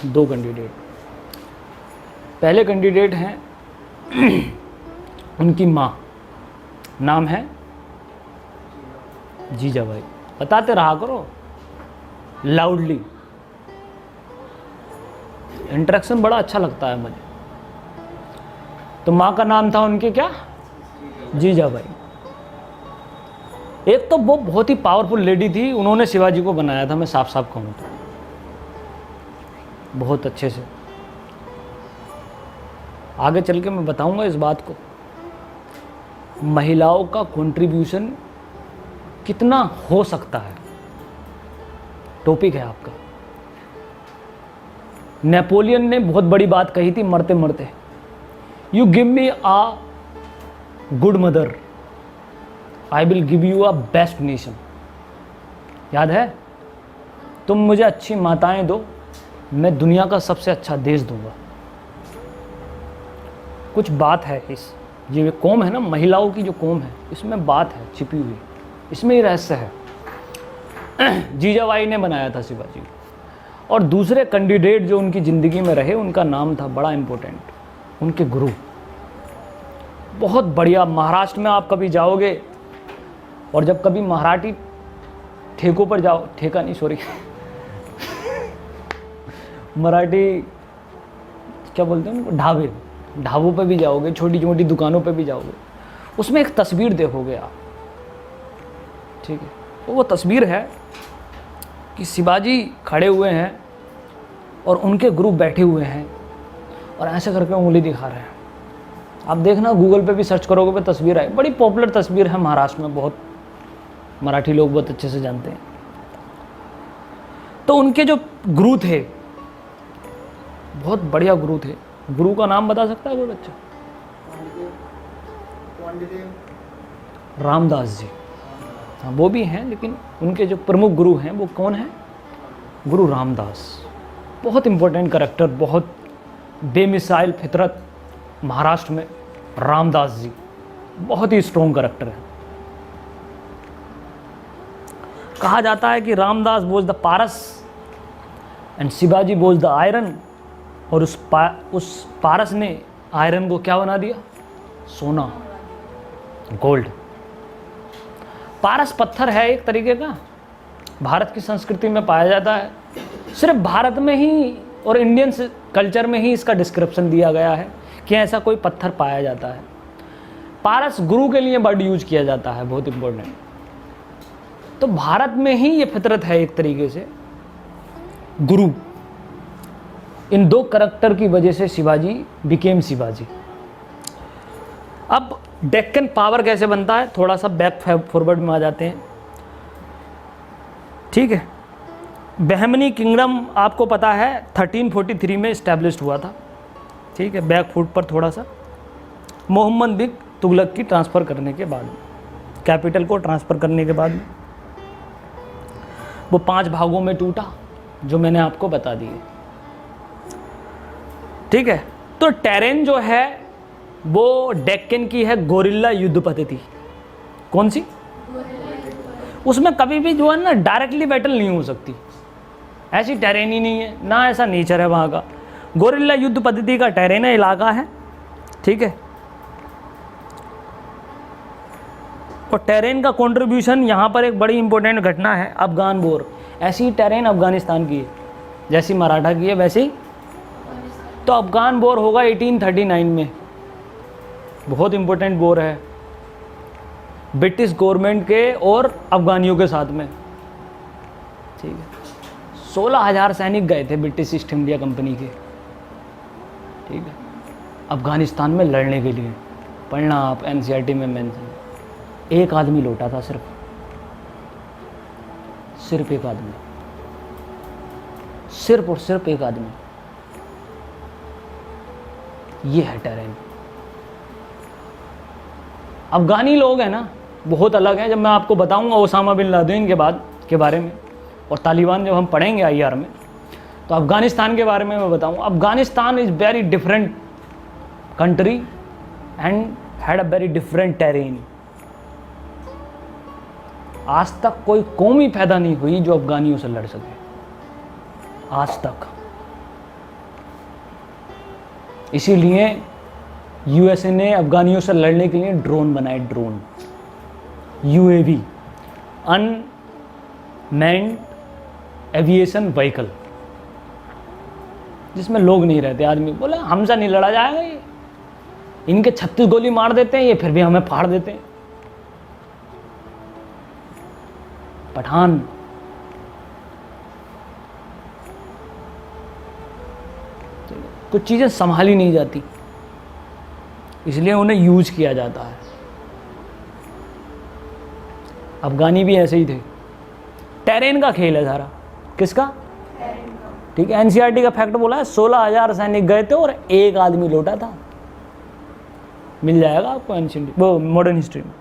दो कैंडिडेट। पहले कैंडिडेट हैं उनकी माँ, नाम है जीजाबाई। बताते रहा करो लाउडली, इंटरेक्शन बड़ा अच्छा लगता है मुझे। तो माँ का नाम था उनके क्या? जीजाबाई। एक तो वो बहुत ही पावरफुल लेडी थी, उन्होंने शिवाजी को बनाया था, मैं साफ साफ कहूँ तो बहुत अच्छे से। आगे चल के मैं बताऊंगा इस बात को, महिलाओं का कंट्रीब्यूशन कितना हो सकता है, टॉपिक है आपका। नेपोलियन ने बहुत बड़ी बात कही थी मरते मरते, you give me a good mother I will give you a best nation. याद है? तुम मुझे अच्छी माताएं दो, मैं दुनिया का सबसे अच्छा देश दूंगा। कुछ बात है इस ये कौम है ना, महिलाओं की जो कौम है, इसमें बात है छिपी हुई, इसमें ही रहस्य है। जीजाबाई ने बनाया था शिवाजी को। और दूसरे कैंडिडेट जो उनकी ज़िंदगी में रहे, उनका नाम था बड़ा इम्पोर्टेंट, उनके गुरु। बहुत बढ़िया। महाराष्ट्र में आप कभी जाओगे और जब कभी मराठी ठेकों पर जाओ, ठेका नहीं सॉरी मराठी क्या बोलते हैं उनको, ढाबों पे भी जाओगे, छोटी छोटी दुकानों पे भी जाओगे, उसमें एक तस्वीर देखोगे आप, ठीक है? तो वो तस्वीर है कि शिवाजी खड़े हुए हैं और उनके गुरु बैठे हुए हैं और ऐसे करके उंगली दिखा रहे हैं। आप देखना, गूगल पे भी सर्च करोगे पे तस्वीर आए, बड़ी पॉपुलर तस्वीर है महाराष्ट्र में, बहुत मराठी लोग बहुत अच्छे से जानते हैं। तो उनके जो गुरु थे, बहुत बढ़िया गुरु थे। गुरु का नाम बता सकता है कोई बच्चा? रामदास जी। हाँ, वो भी हैं, लेकिन उनके जो प्रमुख गुरु हैं वो कौन है? गुरु रामदास। बहुत इम्पोर्टेंट कैरेक्टर, बहुत बेमिसाइल फितरत। महाराष्ट्र में रामदास जी बहुत ही स्ट्रॉन्ग कैरेक्टर है। कहा जाता है कि Ramdas was the Paras and Shivaji was the iron, और उस पारस ने आयरन को क्या बना दिया? सोना, गोल्ड। पारस पत्थर है एक तरीके का, भारत की संस्कृति में पाया जाता है। सिर्फ भारत में ही और इंडियन कल्चर में ही इसका डिस्क्रिप्शन दिया गया है कि ऐसा कोई पत्थर पाया जाता है। पारस गुरु के लिए वर्ड यूज किया जाता है, बहुत इंपॉर्टेंट। तो भारत में ही ये फितरत है एक तरीके से, गुरु। इन दो करैक्टर की वजह से शिवाजी बिकेम शिवाजी। अब डेक्कन पावर कैसे बनता है, थोड़ा सा बैक फॉरवर्ड में आ जाते हैं, ठीक है? बहमनी किंगडम आपको पता है 1343 में इस्टेब्लिश हुआ था, ठीक है? बैक फुट पर थोड़ा सा, मोहम्मद बिन तुगलक की ट्रांसफ़र करने के बाद, कैपिटल को ट्रांसफ़र करने के बाद वो 5 भागों में टूटा, जो मैंने आपको बता दिए, ठीक है? तो टेरेन जो है वो डेक्कन की है गोरिल्ला युद्ध पद्धति। कौन सी? उसमें कभी भी जो है ना डायरेक्टली बैटल नहीं हो सकती, ऐसी टेरेन ही नहीं है, ना ऐसा नेचर है वहाँ का। गोरिल्ला युद्ध पद्धति का टेरेन इलाका है, ठीक है? और टेरेन का कंट्रीब्यूशन यहाँ पर एक बड़ी इंपॉर्टेंट घटना है, अफगान वॉर। ऐसी टेरेन अफगानिस्तान की है, जैसी मराठा की है वैसे ही। तो अफगान वॉर होगा 1839 में, बहुत इंपॉर्टेंट वॉर है, ब्रिटिश गवर्नमेंट के और अफगानियों के साथ में, ठीक है? 16,000 सैनिक गए थे ब्रिटिश ईस्ट इंडिया कंपनी के, ठीक है, अफगानिस्तान में लड़ने के लिए। पढ़ना आप, एनसीईआरटी में मेंशन। एक आदमी लौटा था, सिर्फ एक आदमी, सिर्फ और सिर्फ एक आदमी। ये है टेरेन। अफगानी लोग हैं ना, बहुत अलग हैं। जब मैं आपको बताऊंगा ओसामा बिन लादेन के बारे में और तालिबान जब हम पढ़ेंगे आईआर में, तो अफगानिस्तान के बारे में मैं बताऊंगा। Afghanistan is very different country and had a very different terrain. आज तक कोई कौम ही पैदा नहीं हुई जो अफगानियों से लड़ सके, आज तक। इसीलिए यूएसए ने अफगानियों से लड़ने के लिए ड्रोन बनाए, drone, UAV, unmanned aviation vehicle, जिसमें लोग नहीं रहते। आदमी बोला हमसे नहीं लड़ा जाएगा, ये इनके 36 गोली मार देते हैं, ये फिर भी हमें फाड़ देते हैं। पठान। कुछ चीज़ें संभाली नहीं जाती, इसलिए उन्हें यूज किया जाता है। अफगानी भी ऐसे ही थे। टेरेन का खेल है सारा। किसका? ठीक है, एनसीईआरटी का फैक्ट बोला है, 16,000 सैनिक गए थे और एक आदमी लौटा था। मिल जाएगा आपको एंशिएंट वो मॉडर्न हिस्ट्री में।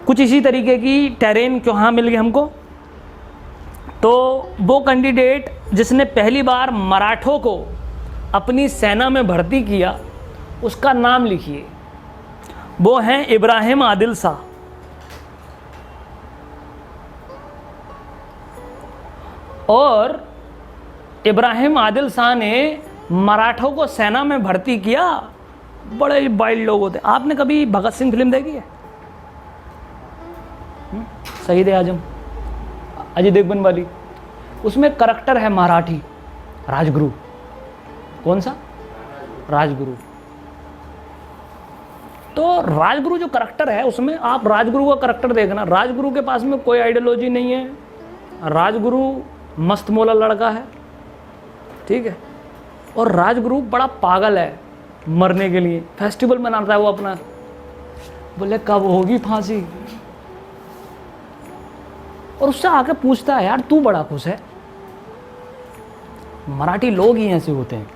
कुछ इसी तरीके की टेरेन कहाँ मिल गई हमको। तो वो कैंडिडेट जिसने पहली बार मराठों को अपनी सेना में भर्ती किया उसका नाम लिखिए। वो हैं इब्राहिम आदिल शाह। और इब्राहिम आदिल शाह ने मराठों को सेना में भर्ती किया। बड़े ही वाइल्ड लोग होते। आपने कभी भगत सिंह फिल्म देखी है? शहीद आजम, अजय देवगन वाली। उसमें करैक्टर है मराठी राजगुरु। कौन सा? राजगुरु। तो राजगुरु जो करैक्टर है उसमें आप राजगुरु का करैक्टर देखना। राजगुरु के पास में कोई आइडियोलॉजी नहीं है। राजगुरु मस्त मौला लड़का है, ठीक है। और राजगुरु बड़ा पागल है मरने के लिए। फेस्टिवल मनाता है वो अपना, बोले कब होगी फांसी। और उससे आके पूछता है यार तू बड़ा खुश है। मराठी लोग ही ऐसे होते हैं,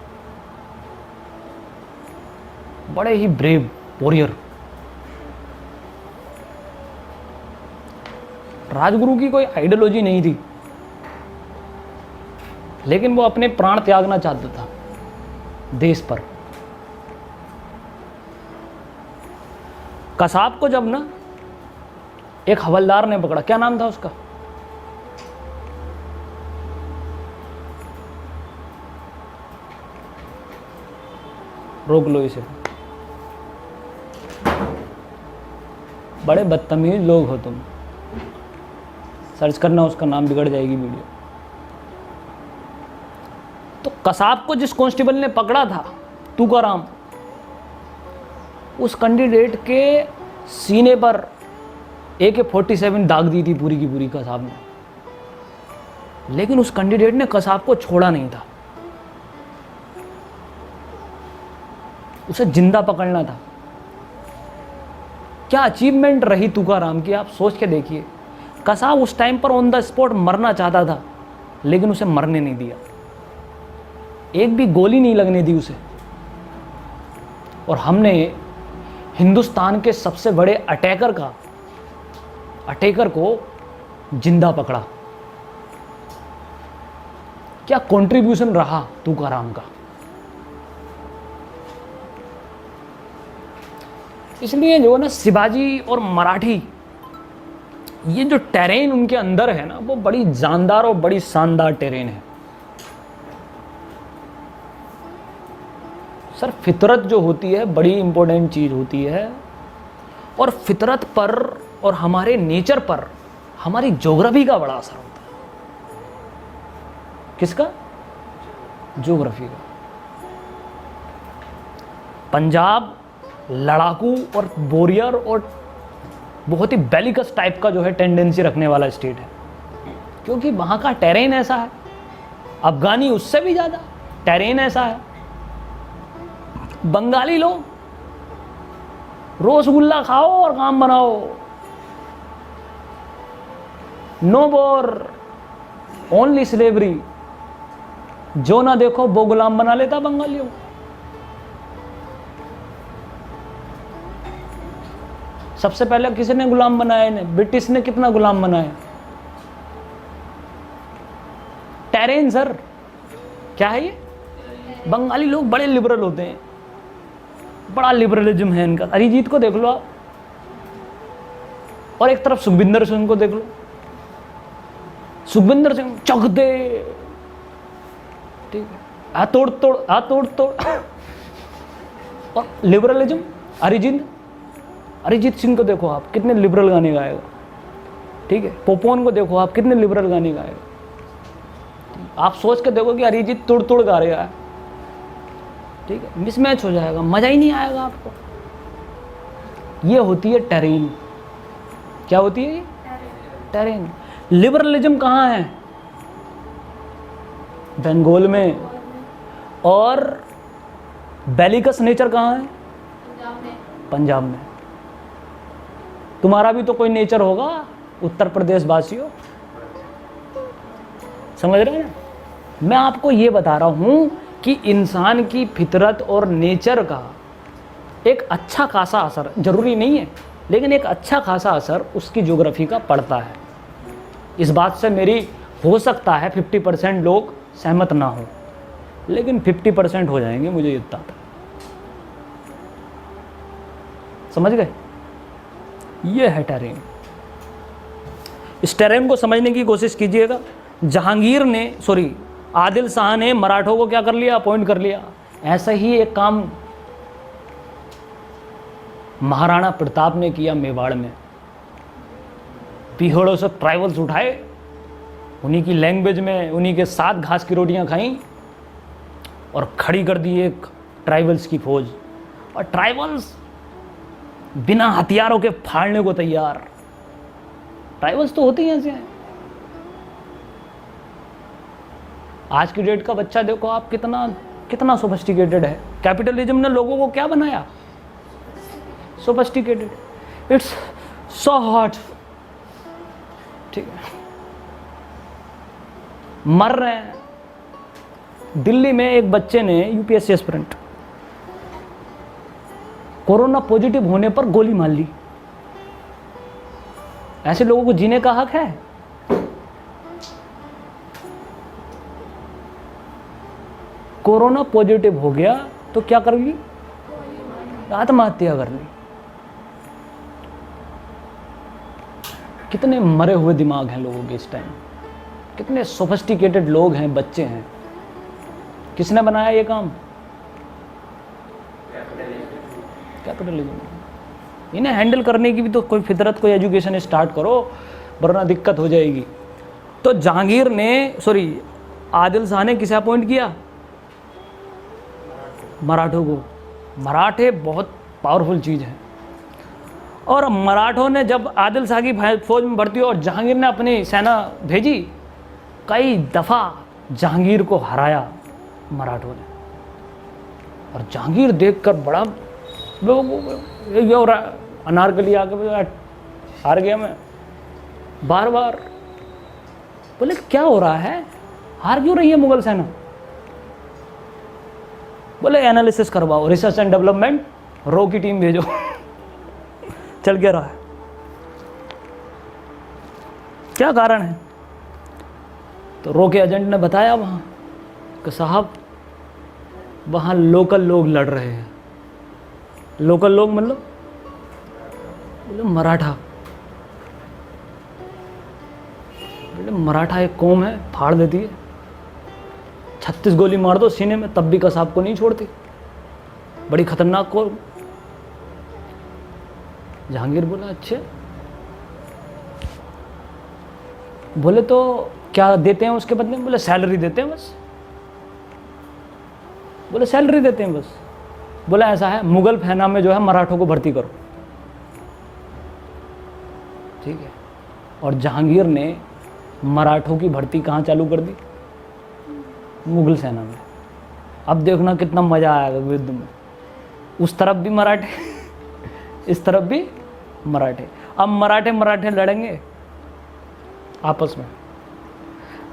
बड़े ही ब्रेव वॉरियर। राजगुरु की कोई आइडियोलॉजी नहीं थी, लेकिन वो अपने प्राण त्यागना चाहता था देश पर। कसाब को जब ना एक हवलदार ने पकड़ा, क्या नाम था उसका? रोक लो इसे। बड़े बदतमीज लोग हो तुम। सर्च करना, उसका नाम बिगड़ जाएगी वीडियो। तो कसाब को जिस कांस्टेबल ने पकड़ा था, तुकाराम, उस कैंडिडेट के सीने पर AK-47 दाग दी थी पूरी की पूरी कसाब ने। लेकिन उस कैंडिडेट ने कसाब को छोड़ा नहीं था, उसे जिंदा पकड़ना था। क्या अचीवमेंट रही तुकाराम की, आप सोच के देखिए। कसाब उस टाइम पर ऑन द स्पॉट मरना चाहता था, लेकिन उसे मरने नहीं दिया। एक भी गोली नहीं लगने दी उसे। और हमने हिंदुस्तान के सबसे बड़े अटैकर को जिंदा पकड़ा। क्या कंट्रीब्यूशन रहा तुकाराम का। इसलिए जो ना शिवाजी और मराठी, ये जो टेरेन उनके अंदर है ना, वो बड़ी जानदार और बड़ी शानदार टेरेन है। सर फितरत जो होती है बड़ी इंपॉर्टेंट चीज़ होती है। और फितरत पर और हमारे नेचर पर हमारी ज्योग्राफी का बड़ा असर होता है। किसका? ज्योग्राफी का। पंजाब लड़ाकू और वॉरियर और बहुत ही बेलिकस टाइप का जो है टेंडेंसी रखने वाला स्टेट है, क्योंकि वहाँ का टेरेन ऐसा है। अफगानी उससे भी ज़्यादा टेरेन ऐसा है। बंगाली लोग रसगुल्ला खाओ और काम बनाओ, नो वॉर, ओनली स्लेवरी। जो ना देखो वो गुलाम बना लेता बंगालियों। सबसे पहले किसने गुलाम बनाया इन्हें? ब्रिटिश ने कितना गुलाम बनाया? टेरेन सर, क्या है ये? बंगाली लोग बड़े लिबरल होते हैं, बड़ा लिबरलिज्म है इनका। अरिजीत को देख लो आप, और एक तरफ सुखविंदर सिंह को देख लो। सुखविंदर सिंह चक दे, ठीक है, हाथ तोड़ तोड़, हाथ तोड़ तोड़। और लिबरलिज्म अरिजीत सिंह को देखो आप, कितने लिबरल गाने गाएगा, ठीक है। पोपोन को देखो आप, कितने लिबरल गाने गाएगा। आप सोच के देखो कि अरिजीत तोड़ तोड़ गा रहा है, ठीक है, मिसमैच हो जाएगा, मजा ही नहीं आएगा आपको। ये होती है टेरेन। क्या होती है ये? टेरेन। लिबरलिज्म कहाँ है? बंगाल में। और बेलिकस नेचर कहाँ है? पंजाब में। तुम्हारा भी तो कोई नेचर होगा उत्तर प्रदेश वासियों, समझ रहे हैं? मैं आपको ये बता रहा हूं कि इंसान की फितरत और नेचर का एक अच्छा खासा असर, जरूरी नहीं है लेकिन एक अच्छा खासा असर उसकी ज्योग्राफी का पड़ता है। इस बात से मेरी हो सकता है 50% लोग सहमत ना हो, लेकिन 50% हो जाएंगे, मुझे इतना आता है। समझ गए? ये है टेरेन। इस टेरेन को समझने की कोशिश कीजिएगा। जहांगीर ने आदिल शाह ने मराठों को क्या कर लिया? अपॉइंट कर लिया। ऐसा ही एक काम महाराणा प्रताप ने किया मेवाड़ में। पीहड़ों से ट्राइबल्स उठाए, उन्हीं की लैंग्वेज में उन्हीं के साथ घास की रोटियां खाई और खड़ी कर दी एक ट्राइबल्स की फौज। और ट्राइबल्स बिना हथियारों के फाड़ने को तैयार। ट्राइबल्स तो होते ही ऐसे हैं। आज की डेट का बच्चा देखो आप, कितना सोफिस्टिकेटेड है। कैपिटलिज्म ने लोगों को क्या बनाया? सोफिस्टिकेटेड। It's so hot. ठीक है, मर रहे हैं। दिल्ली में एक बच्चे ने, यूपीएससी एस्पिरेंट, कोरोना पॉजिटिव होने पर गोली मार ली। ऐसे लोगों को जीने का हक है? कोरोना पॉजिटिव हो गया तो क्या कर ली? आत्महत्या कर ली। कितने मरे हुए दिमाग हैं लोगों के इस टाइम, कितने सोफिस्टिकेटेड लोग हैं, बच्चे हैं। किसने बनाया ये काम? कैपिटलिज्म। इन्हें हैंडल करने की भी तो कोई फितरत, कोई एजुकेशन स्टार्ट करो, वरना दिक्कत हो जाएगी। तो जहांगीर ने आदिल शाह ने किसे अपॉइंट किया? मराठों को। मराठे बहुत पावरफुल चीज़ है। और मराठों ने जब आदिल शाह की फौज में भर्ती हुई और जहांगीर ने अपनी सेना भेजी, कई दफ़ा जहांगीर को हराया मराठों ने। और जहांगीर देखकर बड़ा ये हो रहा है, अनारकली आके हार गया मैं। बार बार बोले क्या हो रहा है, हार क्यों रही है मुगल सेना? बोले एनालिसिस करवाओ, रिसर्च एंड डेवलपमेंट, रो की टीम भेजो। चल क्या रहा है, क्या कारण है? तो रो के एजेंट ने बताया वहां कि साहब वहां लोकल लोग लड़ रहे हैं। लोकल लोग मतलब बोले मराठा। बोले मराठा एक कौम है, फाड़ देती है। 36 गोली मार दो सीने में तब भी कसाब को नहीं छोड़ती, बड़ी खतरनाक कौम। जहांगीर बोला अच्छे। बोले तो क्या देते हैं उसके बदले में? बोले सैलरी देते हैं बस। बोले सैलरी देते हैं बस। बोला ऐसा है, मुगल फैना में जो है मराठों को भर्ती करो। ठीक है। और जहांगीर ने मराठों की भर्ती कहाँ चालू कर दी? मुगल सेना में। अब देखना कितना मजा आएगा युद्ध में। उस तरफ भी मराठे, इस तरफ भी मराठे। अब मराठे लड़ेंगे आपस में,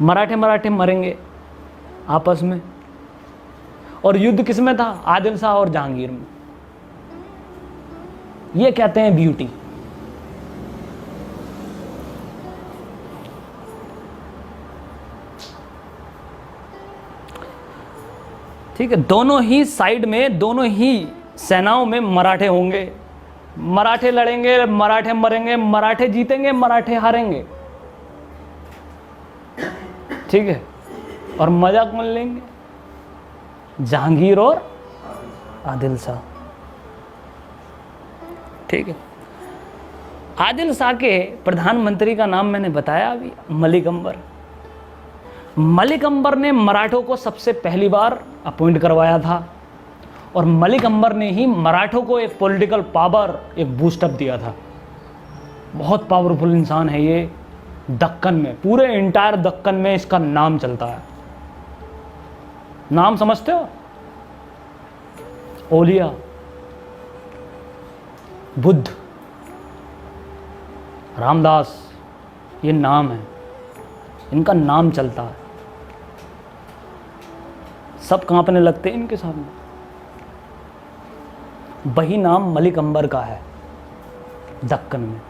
मराठे मरेंगे आपस में। और युद्ध किस में था? आदिल शाह और जहांगीर में। ये कहते हैं ब्यूटी। ठीक है, दोनों ही साइड में, दोनों ही सेनाओं में मराठे होंगे। मराठे लड़ेंगे, मराठे मरेंगे, मराठे जीतेंगे, मराठे हारेंगे। ठीक है। और मजा कौन लेंगे? जहांगीर और आदिल शाह। ठीक है। आदिल शाह के प्रधानमंत्री का नाम मैंने बताया अभी, मलिक अंबर। मलिक अंबर ने मराठों को सबसे पहली बार अपॉइंट करवाया था और मलिक अंबर ने ही मराठों को एक पॉलिटिकल पावर, एक बूस्टअप दिया था। बहुत पावरफुल इंसान है ये। दक्कन में, पूरे इंटायर दक्कन में इसका नाम चलता है। नाम समझते हो? ओलिया, बुद्ध, रामदास, ये नाम है, इनका नाम चलता है। सब कांपने लगते हैं इनके सामने। वही नाम मलिक अंबर का है। दक्कन में।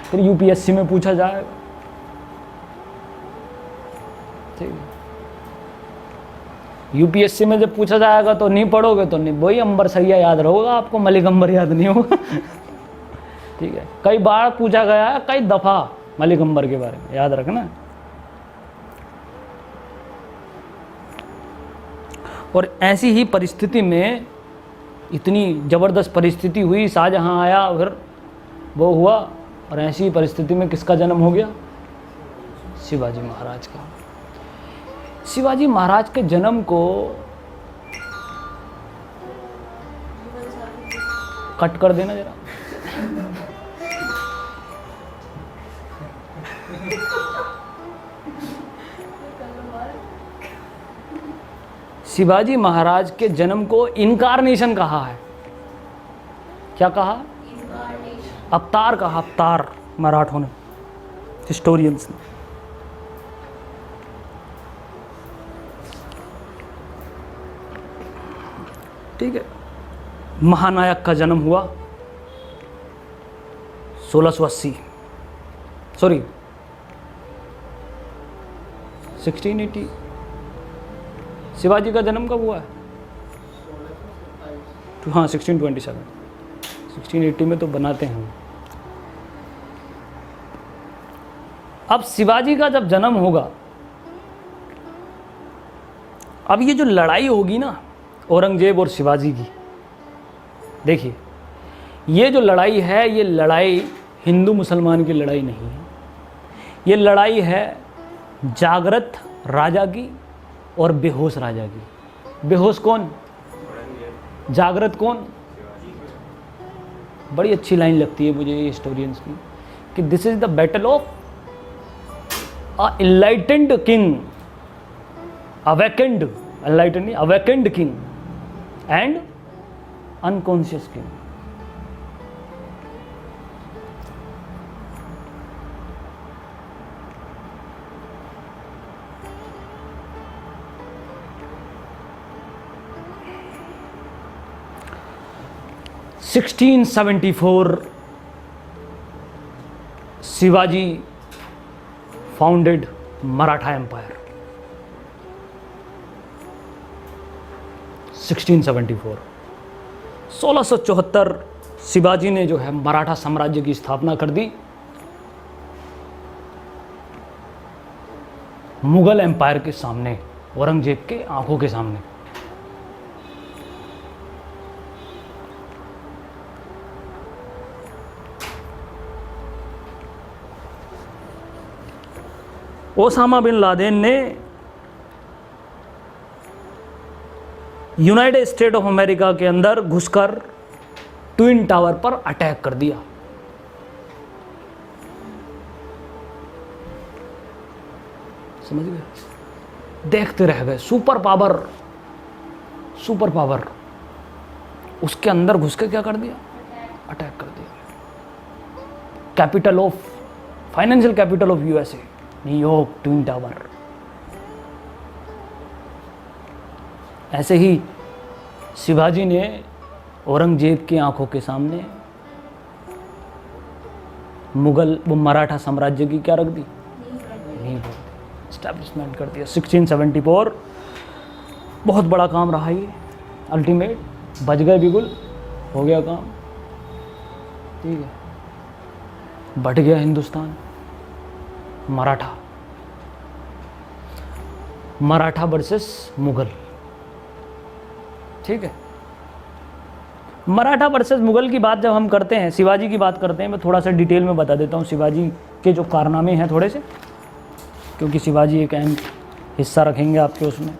फिर यूपीएससी में पूछा जाएगा, ठीक है। यूपीएससी में जब पूछा जाएगा तो नहीं पढ़ोगे तो नहीं, वही अंबर सैया याद रहोगा आपको, मलिक अंबर याद नहीं होगा। ठीक है, कई बार पूछा गया है, कई दफा मलिक अंबर के बारे में याद रखना। और ऐसी ही परिस्थिति में, इतनी ज़बरदस्त परिस्थिति हुई, शाहजहां आया, फिर वो हुआ, और ऐसी ही परिस्थिति में किसका जन्म हो गया? शिवाजी महाराज का। शिवाजी महाराज के जन्म को कट कर देना जरा। शिवाजी महाराज के जन्म को इनकारनेशन कहा है। क्या कहा? अवतार कहा, अवतार मराठों ने, हिस्टोरियंस ने। ठीक है, महानायक का जन्म हुआ 1680, सॉरी 1680। शिवाजी का जन्म कब हुआ है? हाँ 1627, 1680 में तो बनाते हैं। अब शिवाजी का जब जन्म होगा, अब ये जो लड़ाई होगी ना औरंगजेब और शिवाजी की, देखिए ये जो लड़ाई है, ये लड़ाई हिंदू मुसलमान की लड़ाई नहीं है, ये लड़ाई है जागृत राजा की और बेहोश राजा की। बेहोश कौन? जागृत कौन? बड़ी अच्छी लाइन लगती है मुझे ये हिस्टोरियंस की, कि this is the battle of a enlightened king, awakened, enlightened नहीं, awakened king and unconscious king. Sixteen 1674 Shivaji founded Maratha empire. 1674 1674 Shivaji ने जो है मराठा साम्राज्य की स्थापना कर दी। मुगल एम्पायर के सामने, औरंगजेब के आंखों के सामने। ओसामा बिन लादेन ने यूनाइटेड स्टेट ऑफ अमेरिका के अंदर घुसकर ट्विन टावर पर अटैक कर दिया। समझ गए? देखते रह गए। सुपर पावर उसके अंदर घुस के क्या कर दिया? अटैक कर दिया। Capital of, financial capital of USA, New York, twin tower. ऐसे ही शिवाजी ने औरंगजेब की आंखों के सामने मुगल वो मराठा साम्राज्य की क्या रख दी? नींव रख दी, एस्टैब्लिशमेंट कर दिया। 1674 बहुत बड़ा काम रहा ये, अल्टीमेट, बच गए बिगुल, हो गया काम, ठीक है। बट गया हिंदुस्तान। मराठा वर्सेस मुगल, ठीक है। मराठा वर्सेस मुगल की बात जब हम करते हैं, शिवाजी की बात करते हैं, मैं थोड़ा सा डिटेल में बता देता हूँ शिवाजी के जो कारनामे हैं थोड़े से, क्योंकि शिवाजी एक अहम हिस्सा रखेंगे आपके उसमें।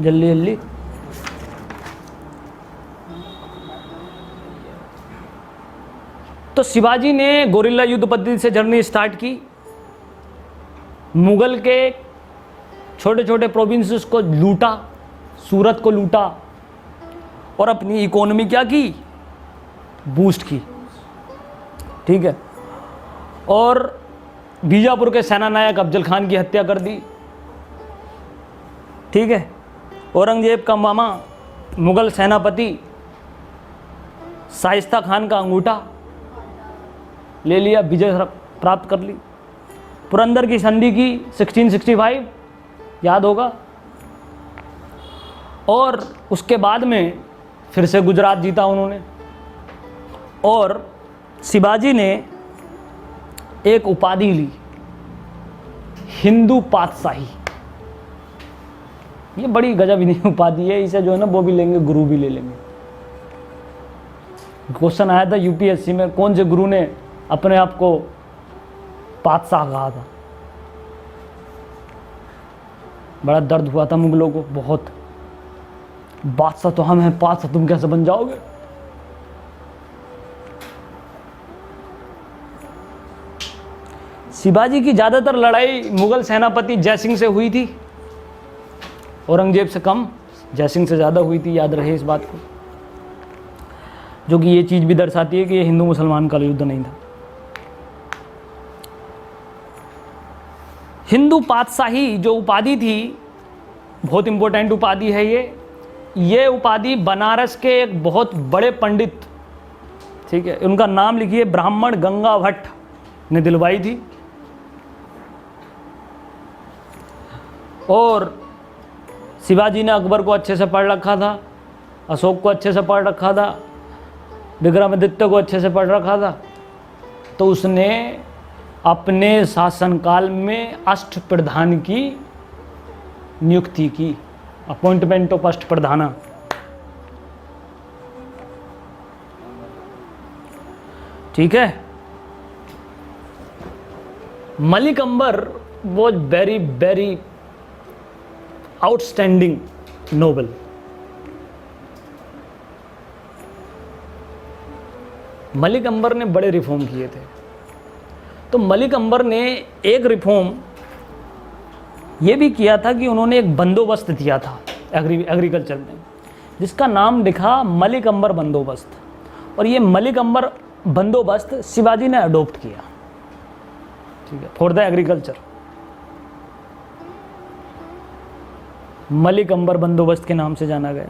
जल्दी जल्दी। तो शिवाजी ने गोरिल्ला युद्ध पद्धति से जर्नी स्टार्ट की। मुगल के छोटे छोटे प्रोविंसेस को लूटा, सूरत को लूटा, और अपनी इकोनॉमी क्या की? बूस्ट की, ठीक है। और बीजापुर के सेनानायक अफजल खान की हत्या कर दी, ठीक है। औरंगजेब का मामा मुगल सेनापति शाइस्ता खान का अंगूठा ले लिया, विजय प्राप्त कर ली। पुरंदर की संधि की 1665 याद होगा। और उसके बाद में फिर से गुजरात जीता उन्होंने। और शिवाजी ने एक उपाधि ली, हिंदू पातशाही। ये बड़ी गजब नहीं उपाधि है, इसे जो है ना वो भी लेंगे, गुरु भी ले लेंगे। क्वेश्चन आया था यूपीएससी में, कौन से गुरु ने अपने आप को पातशाह कहा था। बड़ा दर्द हुआ था मुगलों को, बहुत। बादशाह तो हम हैं, पातशाह तुम कैसे बन जाओगे। शिवाजी की ज्यादातर लड़ाई मुगल सेनापति जयसिंह से हुई थी, औरंगजेब से कम, जयसिंह से ज्यादा हुई थी, याद रहे इस बात को। जो कि ये चीज भी दर्शाती है कि ये हिंदू मुसलमान का युद्ध नहीं था। हिंदू पातशाही जो उपाधि थी, बहुत इंपॉर्टेंट उपाधि है ये उपाधि बनारस के एक बहुत बड़े पंडित, ठीक है, उनका नाम लिखिए, ब्राह्मण गंगा भट्ट ने दिलवाई थी। और शिवाजी ने अकबर को अच्छे से पढ़ रखा था, अशोक को अच्छे से पढ़ रखा था, विक्रमादित्य को अच्छे से पढ़ रखा था। तो उसने अपने शासनकाल में अष्टप्रधान की नियुक्ति की, अपॉइंटमेंट ऑफ अष्टप्रधाना। ठीक है। Malik Ambar was very very outstanding noble. Malik Ambar ने बड़े रिफॉर्म किए थे। तो मलिक अंबर ने एक रिफॉर्म ये भी किया था कि उन्होंने एक बंदोबस्त दिया था एग्रीकल्चर में, जिसका नाम लिखा मलिक अंबर बंदोबस्त। और ये मलिक अंबर बंदोबस्त शिवाजी ने अडॉप्ट किया, ठीक है, फॉर द एग्रीकल्चर। मलिक अंबर बंदोबस्त के नाम से जाना गया।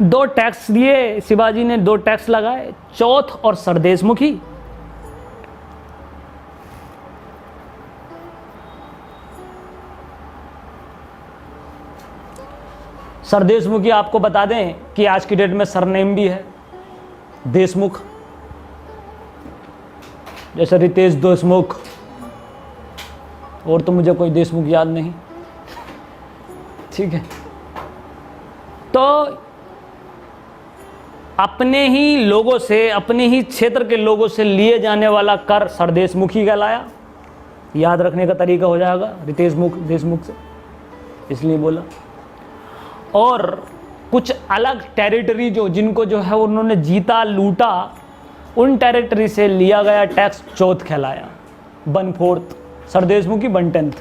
2 टैक्स दिए शिवाजी ने, 2 टैक्स लगाए, चौथ और सरदेशमुखी। सरदेशमुखी आपको बता दें कि आज की डेट में सरनेम भी है देशमुख, जैसे रितेश देशमुख, और तो मुझे कोई देशमुख याद नहीं, ठीक है। तो अपने ही लोगों से, अपने ही क्षेत्र के लोगों से लिए जाने वाला कर सरदेशमुखी कहलाया। याद रखने का तरीका हो जाएगा रितेश देशमुख से, इसलिए बोला। और कुछ अलग टेरिटरी जिनको जो है उन्होंने जीता लूटा, उन टेरिटरी से लिया गया टैक्स चौथ कहलाया, 1/4, सरदेशमुखी 1/10।